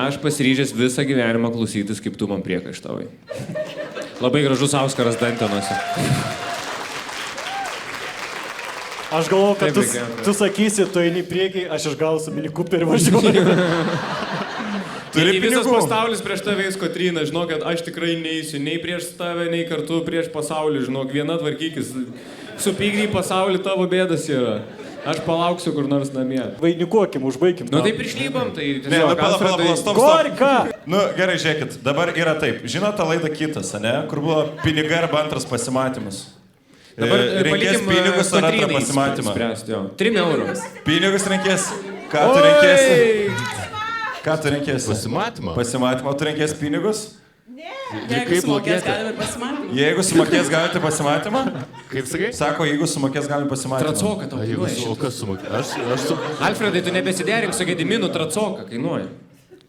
aš pasiryžęs visą gyvenimą klausytis, kaip tu man priekaištavai. Labai gražus Auskaras Dantenuose. Aš galvoju, kad Taip, tu sakysi, tu eini priekį, aš išgausiu Mini Cooper ir važiuoju. Turi Visas pinigų. pasaulis prieš tavęs, Kotryna, žinok, kad aš tikrai neįsiu nei prieš tave, nei kartu prieš pasaulį, žinok, viena tvarkykis. Supykdai pasaulį, tavo bėdas yra. Aš palauksiu kur nors namie. Vainikuokim, užbaigim. Nu taip išlybam, tai Ne, nu pala, stop. Gorka! Nu, gerai, žiūrėkit, dabar yra taip. Žinot tą laidą kitas, ne? Kur buvo pinigai arba antras pasimatymas. Dabar reikės pinigus ar antrą pasimatymą. 3 eurų. Pinigus reikės. Ką tu reikėsi? Ką tu reikėsi? Pasimatymą. Pasimatymą, tu reikės pinigus? Jeigu sumokės, galime pasimatyti. Jeigu sumokės, galite pasimatymą? Kaip sakai? Sako, jeigu sumokės, galime pasimatymą. Tracoka tau kainuoja. O kas sumokė? Aš Alfredai, tu nebesiderink su Gediminu, tracoka kainuoja.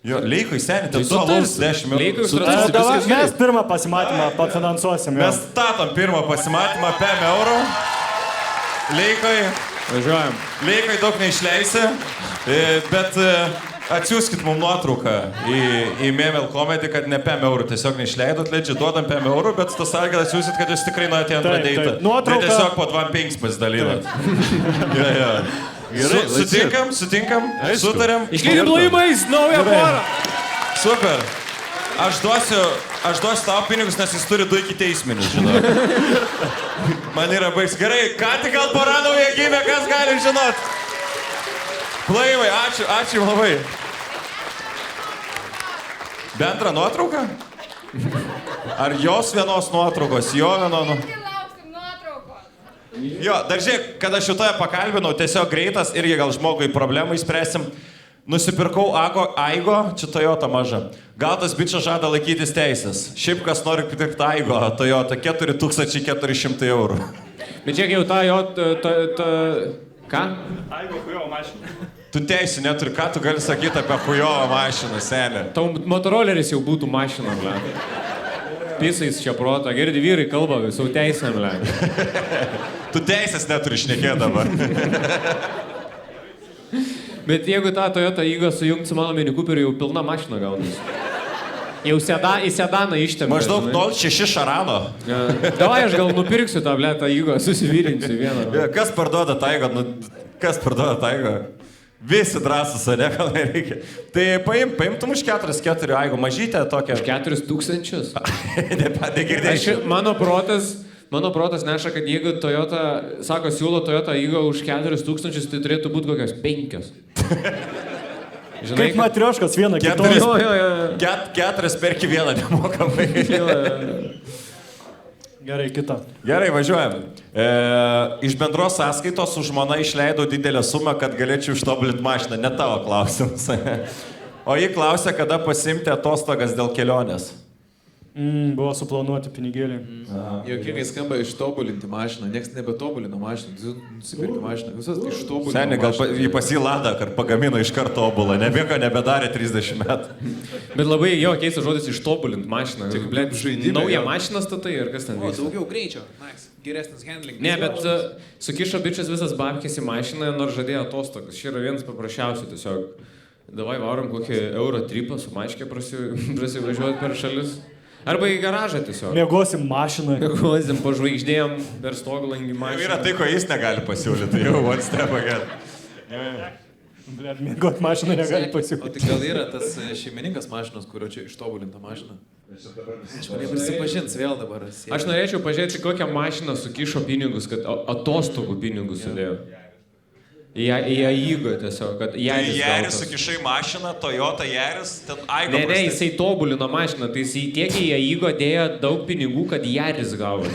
Jo, Leikui seniai, ten su alaus 10 Leikui eurų. už tracoką. Dabar mes pirmą pasimatymą pafinansuosim. Mes statom pirmą pasimatymą 5 eurų. Leikui. Važiuojam. Leikai daug neišleisi, bet atsiųskit mums nuotrauką į Memel Comedy, kad ne 5 eurų tiesiog neišleidot, leidžiu, duodam 5 eurų, bet tas sąlygas atsiųsit, kad jūs tikrai nuėjote antrą Taip, deitą. taip. Nuotrauka- Ne tiesiog po 2,5 pasidalinat. Ja. Gerai, Sutinkam, Aišku. sutarėm. Išlydim plojimais, naują porą. Super. Aš duosiu tau pinigus, nes jis turi 2 iki teisminius, žinau. Man yra baigs. Gerai, ką tik gal pora nauja gimė, kas gali žinot? Plojimai, ačiū jums labai. Bendra nuotrauka? Ar jos vienos nuotraukos, jo vieno nuotraukos? Jo, dar žiūrėk, kad aš šitoje pakalbinau, tiesiog greitas, irgi gal žmogui problemą išspręsim. Nusipirkau Aigo, čia Toyota maža. Gal tas bičias žada laikytis teisės. Šiaip kas nori pirkti Aigo, Toyota 4400 eurų. Bet čia jau ta jo... Ką? Aigo, kurio mašina. Tu teisų neturi, ką tu gali sakyti apie Hujovą mašiną, senė. Tau motoroleris jau būtų mašina, ble. Pisais čia proto, girdi vyrai kalba visų teisėm, ble. Tu teisės neturi šnekėti dabar. Bet jeigu tą Toyota Aygo sujungt su mano Mini Cooperiu, jau pilna mašina gaunasi. Jau į sedaną ištempė. Maždaug 0,6 šarano. Davai, aš gal nupirksiu tą, ble, tą Aygo, susivyrinsiu vieną. Kas parduoda Taigo? Nu, kas parduoda Taigo? Visi drąsus, ne, gal nereikia. Tai paimtum už 4 Aygo, mažytę tokią. Už 4 000. Negirdėčiau. Mano protas neša, kad jeigu Toyota, sako, siūlo Toyota Aygo už 4 000, tai turėtų būti kokios 5. Žinai, Kaip matrioškas vieną kitą. 4 perki vieną nemokamai. Gerai, kita. Gerai, važiuojam. Iš bendros sąskaitos su žmona išleidau didelę sumą, kad galėčiau ištobulinti mašiną. Ne tavo klausimas. O ji klausė, kada pasimti atostogas dėl kelionės. Buvo suplanuoti pinigėliai. Jokingai skamba ištobulinti mašiną, nieks nebetobulina mašiną, nusipirki mašiną, visas ištobulina. Seniai, gal jį pasilada, kad pagamino iš karto tobulą, nieko nebedarė 30 metų. Bet labai jo keistas žodis ištobulinti mašiną. Tik, ble, žaidimai. Naują mašiną statai ir kas ten vyksta? Daugiau greičio, nice. Geresnis handling. Ne, bet sukišo bičias visas babkės į mašiną, nors žadėjo atostogas. Šia yra vienas paprasčiausių tiesiog. Davai varom kokį euro tripą su maškė prasivažiuoti per šalis. Arba į garažą tiesiog. Miegosim mašiną. Miegosim po žvaigždėjom per stoglangį mašiną. Yra tai, ko jis negali pasiūlyti, tai jau one step ahead. Miegot mašiną negali O pasiūlyti. tai gal yra tas šeimininkas mašinos, kurio čia ištobulinta mašina? Aš norėjau prisipažinti vėl dabar. Aš norėčiau pažiūrėti, kokią mašiną sukišo pinigus, kad atostogų pinigus sudėjo. Į Aygo tiesiog, kad Yaris Yaris sukišai mašiną, Toyota Yaris, ten Aygo. Ne, jisai tobulino mašiną, tai jisai tiek į Aygo dėjo daug pinigų, kad Yaris gavosi.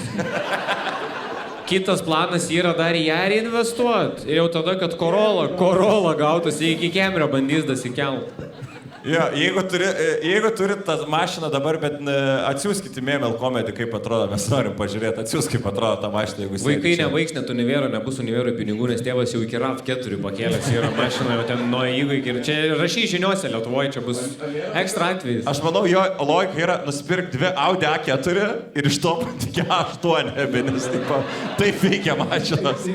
Kitas planas yra dar į Yarį investuoti. Ir jau tada, kad Corolla gautųsi, iki Camry bandys dasikelt. Jo, jeigu turit tą mašiną dabar, bet atsiųskite Mėmel komedį, kaip atrodo, mes norim pažiūrėti, atsiųsk, kaip atrodo tą mašiną, jeigu Vaikai nebaigs net univero, nebus univero pinigų, nes tėvas jau iki RAV4 pakėlęs yra mašina, jau ten nuo Aygo iki... Čia rašy žiniuose Lietuvoje, čia bus ekstra atvejis. Aš manau, jo logika yra nusipirkti 2 Audi A4 ir ištobulinti iki A8, nes taip veikia mašinos.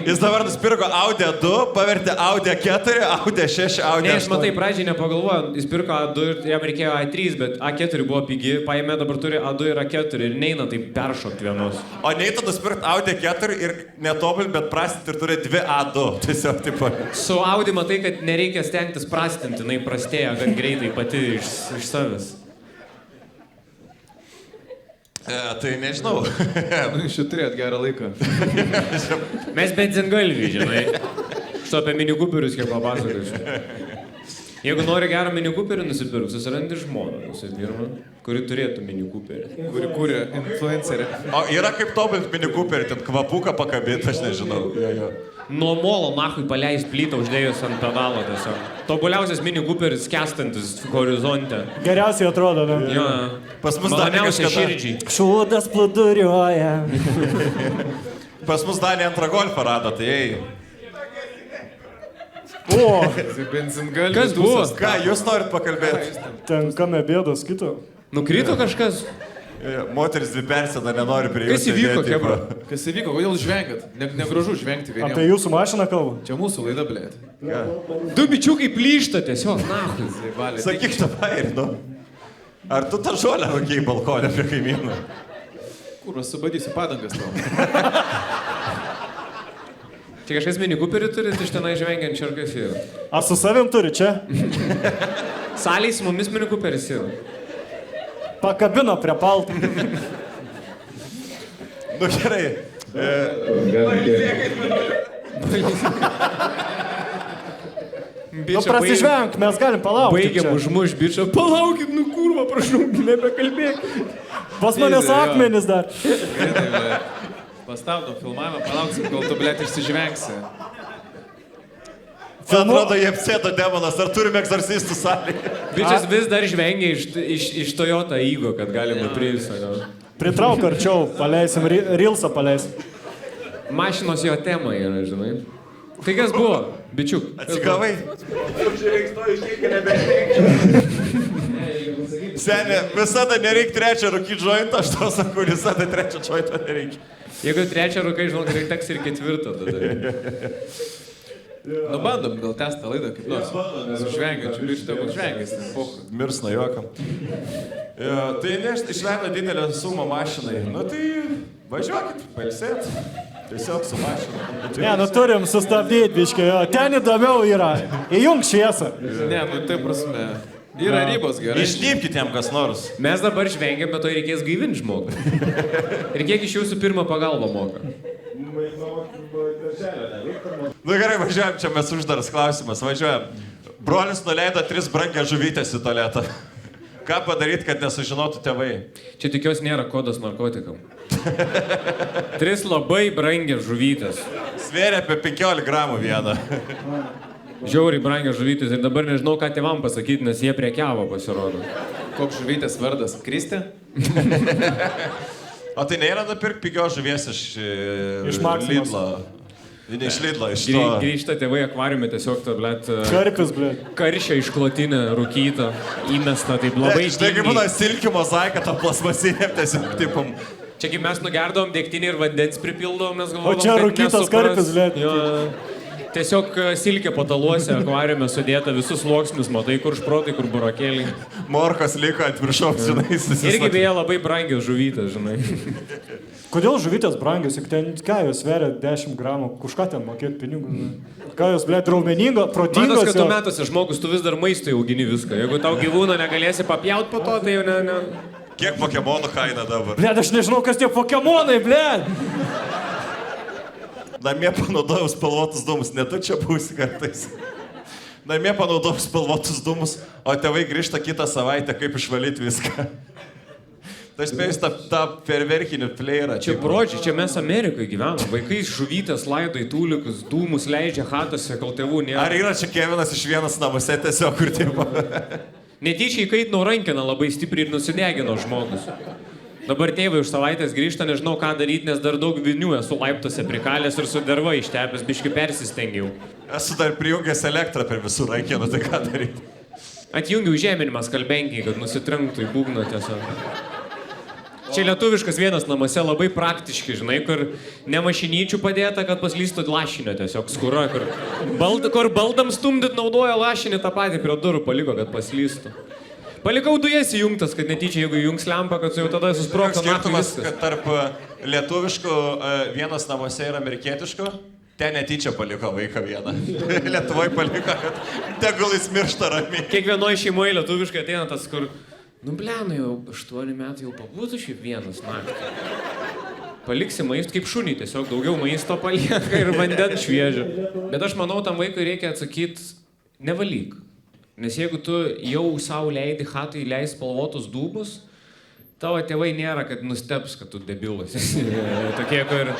Jis dabar nusipirko Audi A2, pavertė Audi A4, Audi A6, Audi A8. Ne, aš matai, pradžiai nepagalvoju, jis pirko A2 ir jam reikėjo A3, bet A4 buvo pigi, paėmė dabar turi A2 ir A4 ir neina taip peršokti vienos. O neįtų nusipirkti Audi A4 ir netobulint, bet prastinti ir turi 2 A2. Tiesiog taip. Su Audi matai, kad nereikia stengtis prastinti, jinai prastėja gan greitai pati iš savęs. Tai nežinau. Iš čia turėt gerą laiką. Mes benzingalvį, žinai. Štu apie Mini Cooperius kiek papasakosiu. Jeigu nori gerą Mini Cooperį nusipirk, susirandi žmoną visų pirma, kuri turėtų Mini Cooperį. Kuri kūrė influencerį. O yra kaip tobulinti Mini Cooperį, ten kvapuką pakabinti, aš nežinau. Jo. Nuo molo nahui paleis plytą uždėjus ant pedalo tiesiog. Tobuliausias Mini Cooperis skęstantis horizonte. Geriausiai atrodo, ne? Jo. Pas mus dar maloniausia širdžiai. Šūdas plūduriuoja. Pas mus Danė antrą golfą rado, tai ei. O, Benzingalvis. Kas buvo? Ką, jūs norit pakalbėti? ten kame bėdos kito. Nukrito kažkas? Moteris dvi persėda, nenori prie jūsų. Kas įvyko, sėdėti, kebra? Kas įvyko, kodėl žvengiat? Negražu žvengti Apie vieniems. jūsų mašiną kalba? Čia mūsų laida, blėt. Du bičiukai plyšta tiesiog, nahui. Sakyk tą pairį, nu. Ar tu tą žolę rūkiai balkonę prie kaimynų? Kur, aš subadysiu padangas tau. Čia kažkas Mini Cooperį turi, iš tenai žvengiančią ar kas yra. Ar su savim turi čia? Saliai su mumis Mini Cooperis yra. Pakabino prie paltų. Nu gerai. Nu prasižvenk, mes galim palaukti. Baigiam čia. užmuš bičą. Palaukit, nu kurva, prašau, nebekalbėk. Pas manęs akmenis dar. Pastabdom filmavimą, palauksim, kol tu, blėt, išsižvengsi. Man atrodo, jie apsėdo demonas, ar turime egzorcistų salėje? Bičas vis dar žvengia iš Toyota Aygo, kad galima privisą. Pritrauk arčiau, paleisim, Reelsą paleisim. Mašinos jo tema yra, žinai. Tai kas buvo? Bičiuk. Atsigavai? Senė, visada nereikia trečią rūkį jointą, aš tau sakau, visada trečią jointą nereikia. Jeigu trečią rūkai, žinok, tai teks ir ketvirtą tada. Nu, bandom gal testą laidą kaip nors. Sušvengiančių, bištai, bus švengęs. Mirs nuo juoko. Tai išleido didelę sumą mašinai. Nu tai važiuokit, pailsėt. Tiesiog su mašina. Ne, nu turim sustabdyti, biškai, jo. Ten įdomiau yra. Įjung šviesą. Ne, nu tai prasme. Yra ribos gerai. Išdypkit jam kas nors. Mes dabar žvengiam, bet to reikės gaivinti žmogų. Ir kiek iš jūsų pirmą pagalbą moka? Nu gerai, važiuojam, čia mes uždaras klausimas, važiuojam. Brolis nuleido 3 brangias žuvytės į tualetą. Ką padaryti, kad nesužinotų tėvai? Čia tikiuosi nėra kodas narkotikam. 3 labai brangias žuvytės. Svėrė apie 15 gramų vieną. Žiauriai brangias žuvytės ir dabar nežinau, ką tėvam pasakyti, nes jie prekiavo pasirodo. Koks žuvytės vardas? Kristė? O tai nėra nupirkti pigios žuvies iš Maksimos. Lidlo. Ne iš Lidlo, iš to. Grįžta tėvai akvariume tiesiog to, blėt, Karpis, blėt. karšio išklotinę, rūkytą, įmestą, taip labai Štai kaip būna tingiai. silkių mozaika, to plasmasinėm tiesiog tipom. Čia kaip mes nugerdom degtinį ir vandens pripildom, mes galvojom, O čia kad rūkytas nesupras. karpis, blėt. Jo. Tiesiog silkė pataluose, akvariume sudėta visus sluoksnius, matai, kur šprotai, kur burokėliai. Morkos liko ant viršaus, žinai, Irgi beje labai brangios žuvytės, žinai. Kodėl žuvytės brangios, juk ten ką jos sveria 10 gramų, už ką ten mokėti pinigų? Ką jos, blėt, raumeningo, Matos, protingos? kad tu metuose žmogus, tu vis dar maistui augini viską. Jeigu tau gyvūną negalėsi papjaut po to, tai jau ne. Kiek Pokemonų kaina dabar? Blėt, aš nežinau, kas tie Pokemonai, blėt. Namie panaudojau spalvotus dūmus, ne tu čia būsi kartais. Namie panaudojau spalvotus dūmus, o tėvai grįžta kitą savaitę, kaip išvalyti viską. Tai spėjus tą perverkinį pleirą. Čia brodžiai, čia mes Amerikoje gyvenam. Vaikai žuvytės laido į tūlikus, dūmus leidžia hatose, kol tėvų nėra. Ar yra čia Kevinas iš vienas namuose tiesiog, kur tipo? Netyčiai įkaitino rankeną labai stipriai ir nusidegino žmogus. Dabar tėvai už savaitės grįžta, nežinau ką daryti, nes dar daug vinių esu laiptose prikalęs ir su derva ištepęs, biški persistengiau. Esu dar prijungęs elektrą per visų rankenų, tai ką daryti? Atjungiau žeminimą skalbenkiai, kad nusitrenktų į būgną tiesiog. Čia lietuviškas vienas namuose labai praktiški, žinai, kur ne mašinyčių padėta, kad paslystų lašinio tiesiog skūra, kur baldam stumdyt naudoja lašinį, tą patį prie durų paliko, kad paslystų. Palikau dujas įjungtas, kad netyčia, jeigu įjungs lempą, kad jau tada susprogtų. Skirtumas, kad tarp lietuviškų vienas namuose ir amerikietiškų, ten netyčia paliko vaiką vieną. Lietuvoje paliko, kad tegul jis miršta ramiai. Kiekvienoje šeimoje lietuviškai ateina tas, kur, nu blena, jau 8 metų jau pabūtų šiaip vienas naktį. Paliksi maistą kaip šunį, tiesiog daugiau maisto palieka ir vandens šviežio. Bet aš manau, tam vaikui reikia atsakyti, nevalyk. Nes jeigu tu jau savo leidi hatai leis spalvotus dūmus, tavo tėvai nėra, kad nusteps, kad tu debilas. Tokie, kur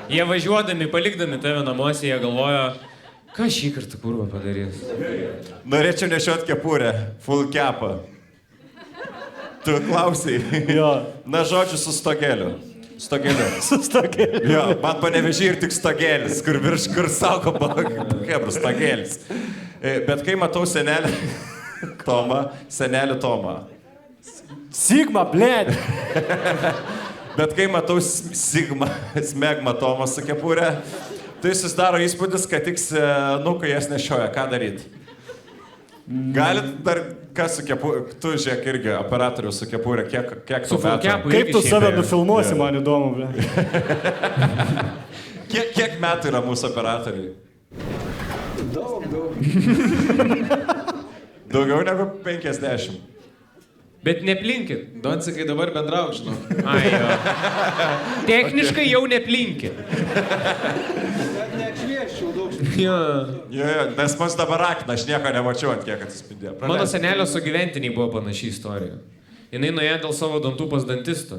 jie važiuodami, palikdami tave namuose, jie galvoja, ką šį kartą kurva padarys. Norėčiau nešiot kepurę, full capą. Tu klausai. Jo. Na, žodžiu, su stogeliu. Stogeliu. Su stogeliu. Jo, man Panevėžy ir tik stogelis, kur virš, kur sako, hebra, stogelis. Bet kai matau senelį Tomą. Sigma, blėt. Bet kai matau smegma Tomą su kepurė, tai susidaro įspūdis, kad tik senukai jas nešioja. Ką daryti? Galit dar, kas su kepurė, tu žiūrėk irgi operatorius su kepurė, kiek Su tu metų? full-capu. Kaip tu save nufilmuosi, man įdomu, blėt. Kiek metų yra mūsų operatoriai? Daugiau negu 50. Bet neplinkit. Donsikai dabar bendrauk, žinau. Ai, jo. Techniškai jau neplinkit. Jo. Jo, nes man dabar akina, aš nieko nemačiau, ant kiek atsispindėjo. Mano senelio sugyventiniai buvo panaši istorija. Jinai nuėjo dėl savo dantų pas dantistą.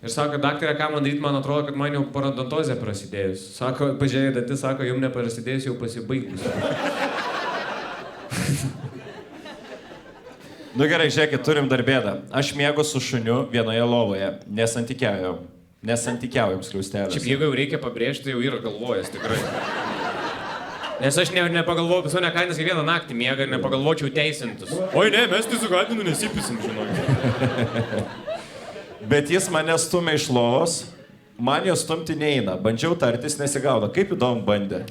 Ir sako, daktarė, ką man daryti, man atrodo, kad man jau parodontozė prasidėjus. Sako, pažiūrėjai, dantis sako, jums neprasidėjus, jau pasibaigus. Nu gerai, žiūrėkit, turim dar bėdą. Aš miegu su šuniu vienoje lovoje. Nesantykiaujam skliaustelės. Šiaip jeigu jau reikia pabrėžti, jau yra galvojęs tikrai. Nes aš nepagalvoju, pas mane kainas kiekvieną naktį miega ir nepagalvočiau teisintus. Oi ne, mes tai su Katinu nesipysim, žinok. Bet jis mane stumia iš lovos, man jo stumti neina. Bandžiau tartis, nesigauna. Kaip įdomu bandė.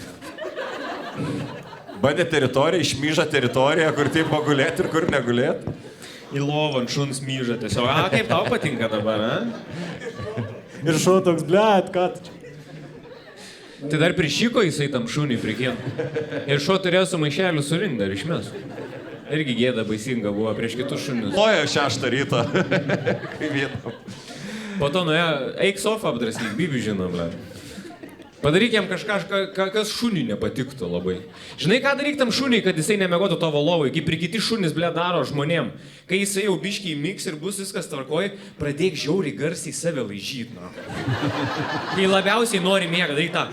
Bandė teritoriją, išmyžą teritoriją, kur taip pagulėti ir kur negulėti. Į lovą ant šuns myžą tiesiog. Kaip tau patinka dabar, ne? Ir šuo toks, blėt, kad... Tai dar prišyko jisai tam šunį prikien. Ir šuo turėjo su maišeliu surinkti dar išmes. Irgi gėda baisinga buvo prieš kitus šunius. Loja 6 ryto. Kai vietam. Po to nuėjo, eik sofą apdraslyk, bibi žinom, ble. Padaryk jam kažką, kas šuniui nepatiktų labai. Žinai, ką daryk tam šuniui, kad jisai nemiegotų tavo lovai, kaip ir kiti šunys, ble, daro žmonėm. Kai jisai jau biškiai miks ir bus viskas tvarkoj, pradėk žiauriai garsiai save laižyt, na. Kai labiausiai nori miegą, daryk tą.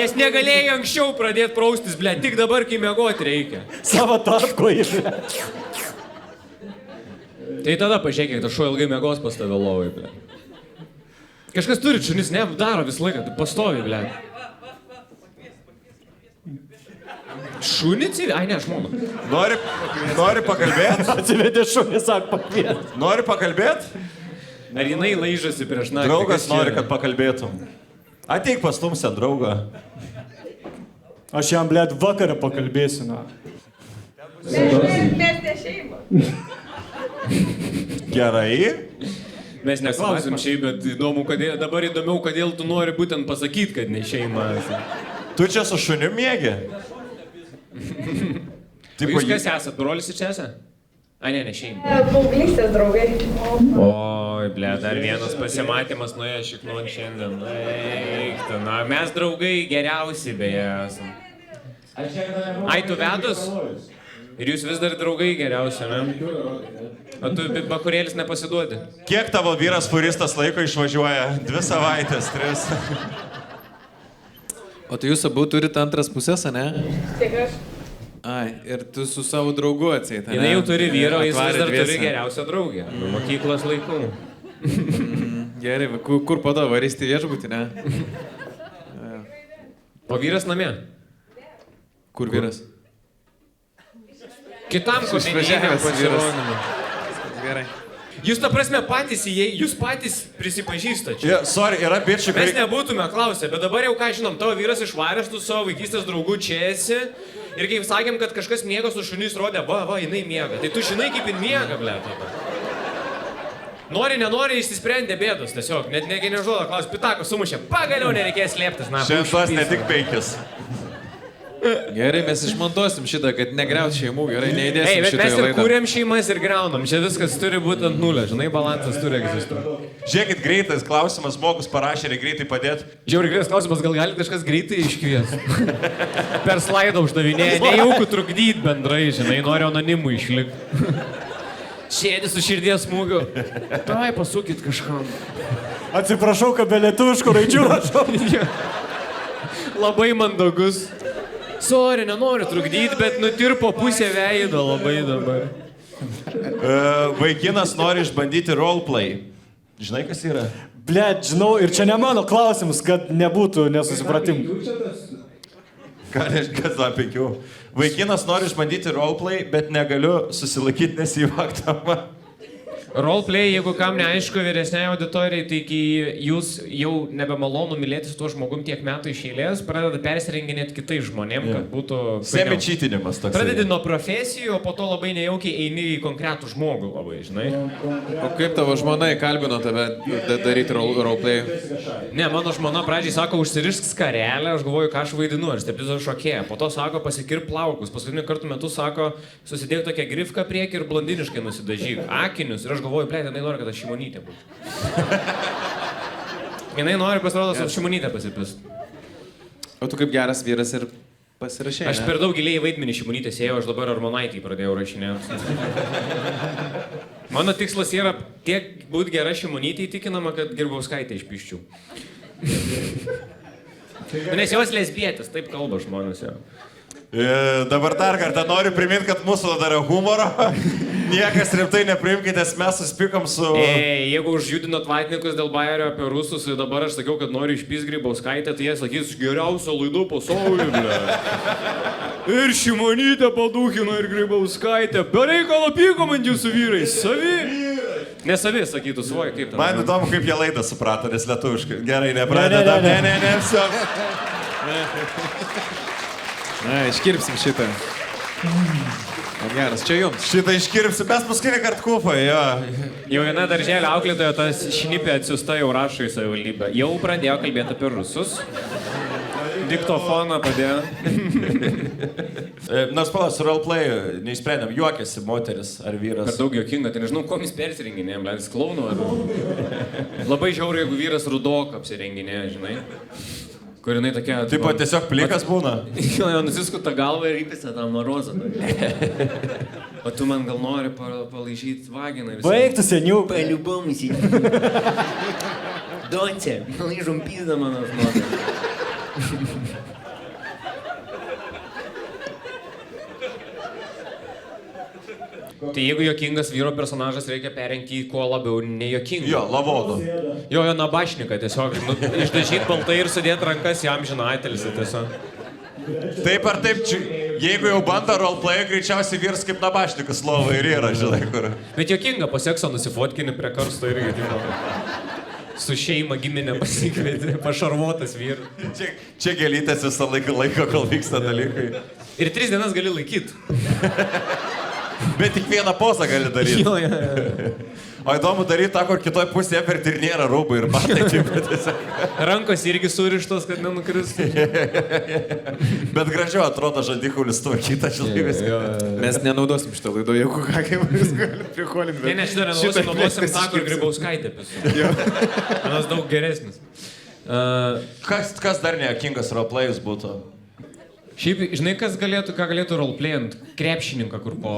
Nes negalėjai anksčiau pradėti praustis, ble, tik dabar, kai miegoti reikia. Savo tatko iš. Tai tada pažiūrėk, kiek tas šuo ilgai miegos pas tave lovai, ble. Kažkas turi šunis, ne, daro visą laiką, tai pastovi, ble. Šunį civį? Ai, ne, žmona. Nori pakalbėti? Atsivedė šunį, sak, pakvies. Nori pakalbėti? Ar jinai laižasi prieš naktį? Draugas nori, kad pakalbėtum. Ateik pastumsi ant draugą. Aš jam, blėt, vakarą pakalbėsiu, na. Mes ne šeima. Gerai. Mes neklausim šiaip, bet įdomu, dabar įdomiau, kodėl tu nori būtent pasakyti, kad ne šeima. Tu čia su šuniu miegi? Jūs kas esat, brolis ir čia esat? A, ne šeima. Paauglystės draugai. Oi, ble, dar vienas pasimatymas nuėjo šiknuon šiandien. Eik, na, mes draugai geriausi beje esam. Ai, tu vedus? Ir jūs vis dar draugai geriausia, ne? O tu bakurėlis nepasiduodi? Kiek tavo vyras furistas laiko išvažiuoja? 2 savaitės, 3. O tai jūs abu turite antras pusės, ne? Tik aš. Ai, ir tu su savo draugu atseit, ne? Jinai jau turi vyro, jis vis dar Atvarė turi dviese. geriausią draugę. Nuo mokyklos laikų. Gerai, kur pada, varysti viešbutį, ne? O vyras namie? Kur vyras? Kitam komedijiniam pasirodymui. Gerai. Jūs, ta prasme, patys jūs patys prisipažįstate čia. Sorry, yra bičių, Mes nebūtume klausę, bet dabar jau ką žinom, tavo vyras išvarė, tu savo vaikystės draugų čia esi. Ir kaip sakėm, kad kažkas miega su šuniais, rodė, va, jinai miega. Tai tu žinai, kaip jin miega, ble, tada. Nori, nenori, išsisprendė bėdos tiesiog. Net nežuoda klaus, pitako sumušė, pagaliau nereikės slėptis, na. Šiandien tos ne tik 5. Gerai, mes išmontuosim šitą, kad negriaut šeimų, gerai, Ei, neįdėsim bet šitą mes ir laidą. kūrėm šeimas ir greunam. Čia viskas turi būti ant nulio, žinai, balansas turi egzistuoti. Žiūrėkit, greitas klausimas, žmogus parašė, reikia greitai padėti. Žiauriai greitas klausimas, gal gali kažkas greitai iškvies. Per slaidą uždavinėja, nejaukų trukdyti bendrai, žinai, noriu anonimų išlikti. Šėdi su širdies smūgiu. Tai pasukit kažkam. Atsiprašau, kad be lietuviškų raidžių rašau. Labai mandagus. Sorry, nenoriu trukdyti, bet nutirpo pusę veido labai dabar. Vaikinas nori išbandyti roleplay. Žinai, kas yra? Blėt, žinau, ir čia ne mano klausimus, kad nebūtų nesusipratimų. Ką reiškia, kad 5. Vaikinas nori išbandyti roleplay, bet negaliu susilaikyti nesijuoktama. Roleplay, jeigu kam neaišku, vyresniai auditorijai, tai kai jūs jau nebemalonu mylėti su tuo žmogum tiek metų iš eilės, pradeda persirenginėti kitais žmonėm, kad būtų... Semičytinimas toks. Pradedi nuo profesijų, o po to labai nejaukiai eini į konkretų žmogų labai, žinai. O kaip tavo žmona įkalbino tave daryti roleplay? Ne, mano žmona pradžiai sako, užsirišk skarelę, aš galvoju, ką aš vaidinu, aš steblizo šokėja. Po to sako, pasikirp plaukus. Paskutinį kartų metu sako, susidėk tokią grifką priekį ir blondiniškai nusidažyk akinius. Ir aš galvoju, blėt, jinai nori, kad aš Šimonytė būčiau. Jinai nori, pasirodo, su Šimonytė pasipist. O tu kaip geras vyras ir pasirašė. Aš per daug giliai vaidmenį Šimonytės ėjau, aš dabar Armonaitį pradėjau rašinėti. Mano tikslas yra tiek būti gera Šimonytė įtikinama, kad Grybauskaitė išpiščiau. Nes jos lesbietis, taip kalba žmonės jau. Dabar dar kartą noriu priminti, kad mūsų dar yra humoro. Niekas rimtai nepriimkite, mes susipikom su... Jeigu užjudinot vatnikus dėl Bayerio apie rusus ir dabar aš sakiau, kad noriu išpys Grybauskaitę, tai jie sakys, geriausia laida pasaulyje, ble. Ir Šimonytė padūkino ir Grybauskaitė. Per reikalą pykom ant jūsų vyrai. Savi? Nesavi, sakytų, svoj, kaip ten. Man įdomu, kaip jie laidą suprato, nes lietuviškai. Gerai, nepradeda. Ne, viso. Na, iškirpsim šitą. Geras, čia jums. Šitą iškirpsim, mes paskutinį kartą kūpą, jo. Jau viena darželio auklėtoja, tas šnipė atsiusta jau rašo į savivaldybę. Jau pradėjo kalbėti apie rusus. Diktofoną padėjo. Nors palas, su roleplay neišsprendėm, juokėsi moteris ar vyras. Per daug juokinga, tai nežinau, kom jis persirenginėja, blėdis klaunu ar... Labai žiauriai, jeigu vyras rudok apsirenginėja, žinai. Kur jinai tokia... Taip pat tiesiog plikas būna. Jo, nusiskuta galvą ir įpisa tą marozą. O tu man gal nori palaižyti vaginą. Baigtų seniau. Paliubom įsidį. Donce, palaižom pizdą mano žmoną. Tai jeigu juokingas vyro personažas, reikia perrinkti kuo labiau nejuokingą. Jo, lavodu. Jo, nabašniką tiesiog. Išdažyti baltai ir sudėti rankas jam žinatelis tiesiog. Taip ar taip, jeigu jau bando roleplay, greičiausiai vyras kaip nabašnikas lovai ir yra, žinai, kur. Bet juokinga, po sekso nusifotkini prie karsto irgi. Su šeima giminė pasikvieti, pašarvotas vyras. Čia gelytės visą laiko, kol vyksta dalykai. Ir 3 dienas gali laikyti. Bet tik vieną posą gali daryti. Jo. O įdomu daryti tą, kur kitoj pusėje per ir nėra rūbai ir batai. Rankos irgi surištos, kad nenukristų. Bet gražiau atrodo žandikaulis tvarkytas, žinai, viską. Mes nenaudosim šitą laidą, jeigu ką, kaip jūs galite prikolinti. Ne, šitą nenaudosim tą, kur Grybauskaitė pisų. Manas daug geresnis. Kas dar nejuokingas roleplayus būtų? Šiaip, žinai, ką galėtų roleplayant? Krepšininką, kur po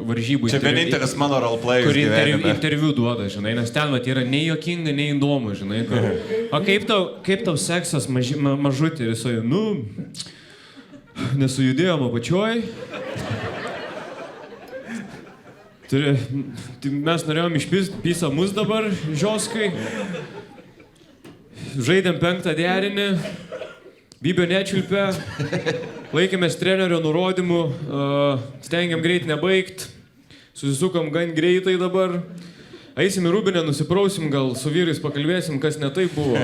varžybų... Čia vienintelis mano roleplayus gyvenime. Kur interviu duoda, žinai, nes ten vat yra nei juokinga, nei įdomu, žinai. Kur... O kaip tau seksas mažutė ir jisai, nesujudėjom apačioj. Mes norėjom išpisa mus dabar, žioskai. Žaidėm 5 derinį. Bybio nečiulpė, laikėmės trenerio nurodymų, stengiam greit nebaigt, susisukom gan greitai dabar. Eisim į Rūbinę, nusiprausim, gal su vyrais pakalbėsim, kas ne taip buvo.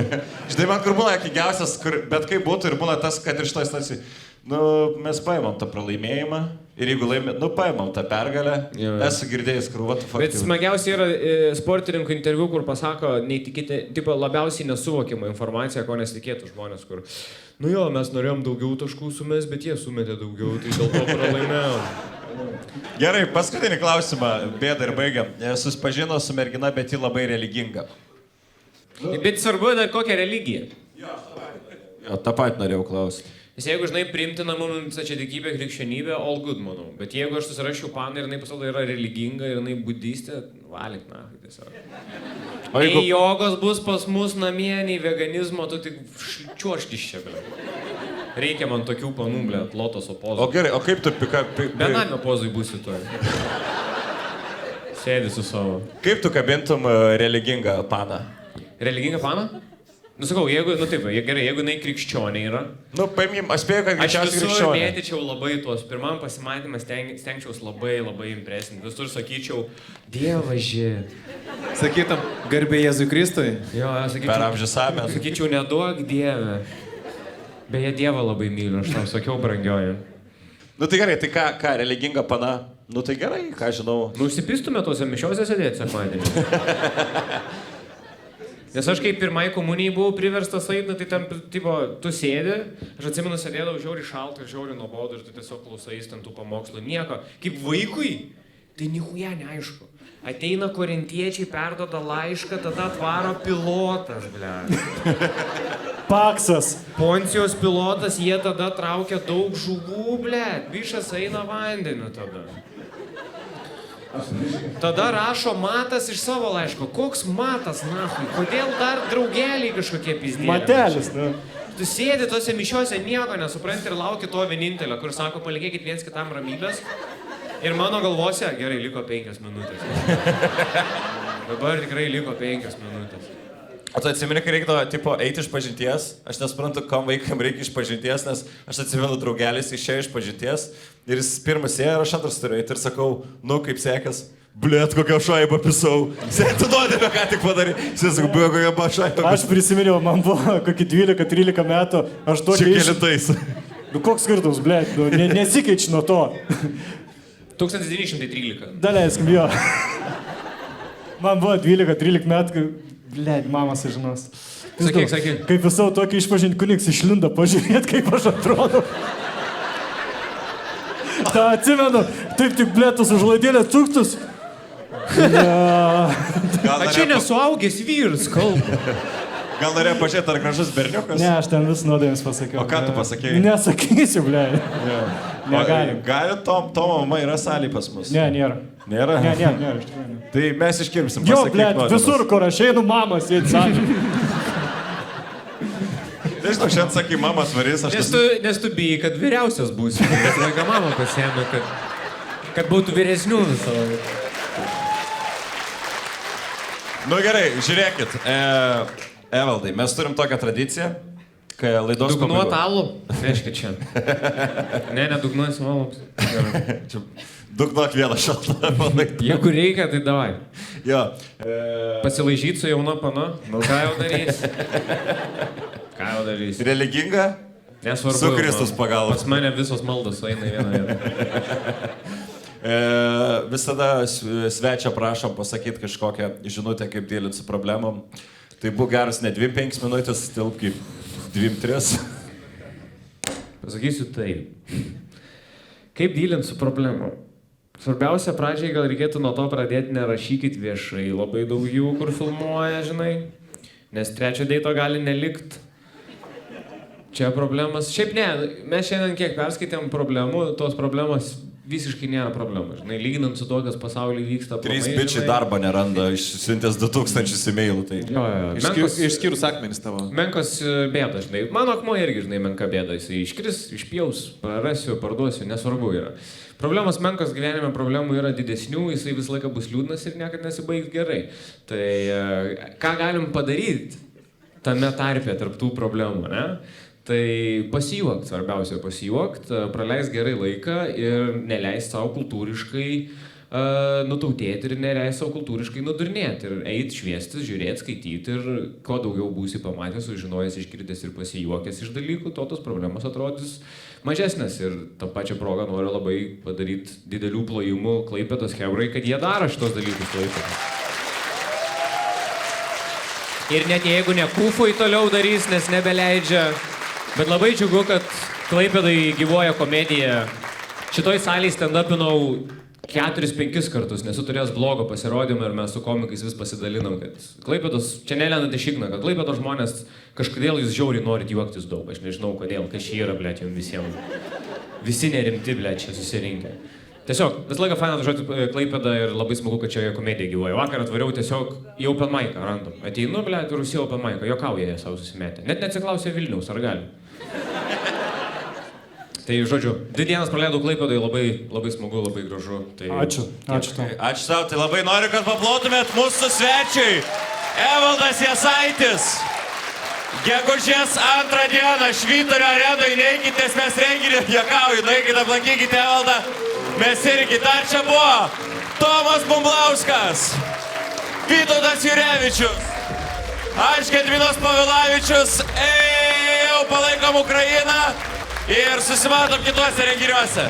Žinai, man kur būna jokingiausias, bet kaip būtų ir būna tas, kad ir šitoj stasi, mes paimam tą pralaimėjimą ir jeigu laimėm, paimam tą pergalę, esu girdėjęs, kur what the fuck. Bet smagiausiai yra sportininkų interviu, kur pasako labiausiai nesuvokiamą informaciją, ko nesitikėtų žmonės, kur mes norėjom daugiau taškų sumest, bet jie sumetė daugiau, tai dėl to pralaimėjom. Gerai, paskutinį klausimą, bėda ir baigiam. Susipažino su mergina, bet ji labai religinga. Bet svarbu dar kokią religiją. Jo, tą patį norėjau klausyti. Nes jeigu, žinai, priimtina mums ačiatikybė, krikščionybė, all good, manau. Bet jeigu aš susirašiau paną ir jinai pasirodo yra religinga ir jinai budistė, valyk, na, tiesiog. Nei jogos bus pas mus namie, nei veganizmo, tu tik čiuošk iš čia, ble. Reikia man tokių panų, ble, lotoso pozų. O gerai, o kaip tu Benamio pozui būsi tuoj. Sėdi su savo. Kaip tu kabintum religingą paną? Religingą paną? Sakau, jeigu, gerai, jeigu jinai krikščionė yra. Paimim, aš spėjau, kad greičiausiai krikščionė. Aš visur mėtyčiau labai tuos, pirmam pasimatymą stengčiaus labai impresinti. Visur sakyčiau, dievaži. Sakytum, garbė Jėzui Kristui? Jo, sakyčiau. Per amžius amę. Sakyčiau, neduok dievę. Beje, dievą labai myliu, aš tau sakiau, brangioji. Tai gerai, tai ką, religinga pana? Tai gerai, ką žinau. Užsipistume tuose mišiuose sėdėti sekmadienį. Nes aš kaip pirmai komunijai buvau priverstas eiti, tai ten, tu sėdi, aš atsimenu, sėdėdavau žiauriai šaltą, žiauriai nuobodu ir tu tiesiog klausais ten tų pamokslų. Nieko. Kaip vaikui, tai nichuja neaišku. Ateina korintiečiai, perduoda laišką, tada atvaro pilotas, ble. Paksas. Poncijos pilotas, jie tada traukia daug žuvų, ble. Bišas eina vandeniu tada. Tada rašo Matas iš savo laiško. Koks Matas, nahui? Kodėl dar draugeliai kažkokie pizdėlė? Matelis, ne? Tu sėdi tose mišiuose, nieko nesupranti ir lauki to vienintelio, kur sako, palikėkit viens kitam ramybės. Ir mano galvose, gerai, liko 5 minutės. Dabar tikrai liko 5 minutės. O tu atsimeni, kai reikdavo, tipo, eiti iš pažinties? Aš nesuprantu, kam vaikam reikia iš pažinties, nes aš atsimenu, draugelis išėjo iš pažinties ir jis pirmas ėjo ir aš antras turiu eiti ir sakau, nu, kaip sekės, blėt, kokią šaibą pisau. Tu nuodėmę ką tik padarai. Jis sakau, buvo kokią šaibą. Aš prisiminiau, man buvo kokį 12-13 metų, aš tokį... Čia kelintais. Nu, koks skirtus, blėt, nu, nesikeič nuo to. 1913. Daleiskim, jo. Man buvo 12-13 metų, blėt, mama sužinos. Sakyk. Kaip visau tokį išpažinti kunigs išlindo, pažiūrėt, kaip aš atrodo. Ta atsimenu, taip tik blėtus užlaidėlės cuktus. Ja. A čia nesuaugęs vyras, kalba. Gal norėjo pažiūrėti, ar gražus berniukas? Ne, aš ten vis nuodėmis pasakiau. O ką tu pasakėjai? Nesakysiu, blėt. Negalim. Gali, Tomo mama yra salė pas mus. Ne, nėra. Nėra? Ne, nėra, iš tikrųjų. Tai mes iškirpsim. Jo, pasakyk blėt, nuodėmes. visur, kur aš einu, mama sėdi salė. Nežinau, šiandien sakai, mama svarys, aš Nes tu bijai, kad vyriausias būsi. Nes vaiką mamą pasiėmė, kad būtų vyresnių visą laiką. Nu gerai, žiūrėkit. Evaldai, mes turim tokią tradiciją, kai laidos Dugnuot alų? Reiškia čia. Ne, dugnuot smaloms. Dugnuok vieną šaltą. Jeigu reikia, tai davai. Jo. Pasilaižyt su jauna pana. Nu, ką jau darys? Religinga? Nesvarbu. Su Kristus pagalba. Pas mane visos maldos eina į vieną vietą. Visada svečią prašom pasakyti kažkokią žinutę, kaip dėlint su problemom. Tai buvo geras ne 2-5 minutės, tilp kaip 2-3. Pasakysiu taip. Kaip dėlint su problemom? Svarbiausia, pradžiai gal reikėtų nuo to pradėti, nerašykit viešai. Labai daug jų, kur filmuoja, žinai. Nes trečio deito gali nelikt. Čia problemas. Šiaip ne, mes šiandien kiek perskaitėm problemų, tos problemos visiškai nėra problema. Žinai, lyginant su to, kas pasaulyje vyksta. 3 bičiai darbo neranda, išsiuntęs 2000 e-mailų. Tai... Išskyrus akmenis tavo. Menkos bėda, žinai. Mano akmuo irgi, žinai, menka bėda. Jis iškris, išpjaus, prarasiu, parduosiu, nesvarbu yra. Problemas menkos gyvenime problemų yra didesnių, jisai visą laiką bus liūdnas ir niekada nesibaigs gerai. Tai ką galim padaryti tame tarpe tarp tų problemų, ne? Tai pasijuokt, svarbiausia pasijuokt, praleist gerai laiką ir neleist savo kultūriškai nutautėti ir neleist savo kultūriškai nudurnėti. Ir eit šviestis, žiūrėti, skaityti ir kuo daugiau būsi pamatęs, sužinojęs, išgirdęs ir pasijuokęs iš dalykų, tos problemos atrodys mažesnės. Ir tą pačią progą noriu labai padaryti didelių plojimų Klaipėdos chebrai, kad jie daro šitos dalykus Klaipėdos. Ir net jeigu ne kufui toliau darys, nes nebeleidžia. Bet labai džiugu, kad Klaipėdai gyvuoja komedija. Šitoj salėje stand-upinau 4-5 kartus, nesu turėjęs blogo pasirodymą ir mes su komikais vis pasidalinam, kad Klaipėdos, čia nelenda išigna, kad Klaipėdos žmonės kažkodėl jūs žiauriai norit juoktis daug. Aš nežinau kodėl, kas čia yra, blėt, jums visiems. Visi nerimti, blėt, čia susirinkę. Tiesiog, visą laiką fainat žodžiu Klaipėdą ir labai smagu, kad čia komedija gyvoja. Vakar atvariau tiesiog į open mic'ą random. Ateinu, blėt, ir užsijau open mic'ą, jokauja jie savo susimetę. Net neatsiklausė Vilniaus, ar gali. Tai, žodžiu, 2 dienas praleidau Klaipėdai, labai smagu, labai gražu. Tai... Ačiū tau. Ačiū tau, tai labai noriu, kad paplotumėt mūsų svečiui. Evaldas Jasaitis. Gegužės 2 dieną Švyturio arenoje, neikitės, mes renginį juokauju, nueikite, aplankykite Evaldą. Mes irgi, dar čia buvo Tomas Bumblauskas, Vytautas Jurevičius, aš Gedvinas Pavilavičius, palaikom Ukrainą ir susimatom kituose renginiuose.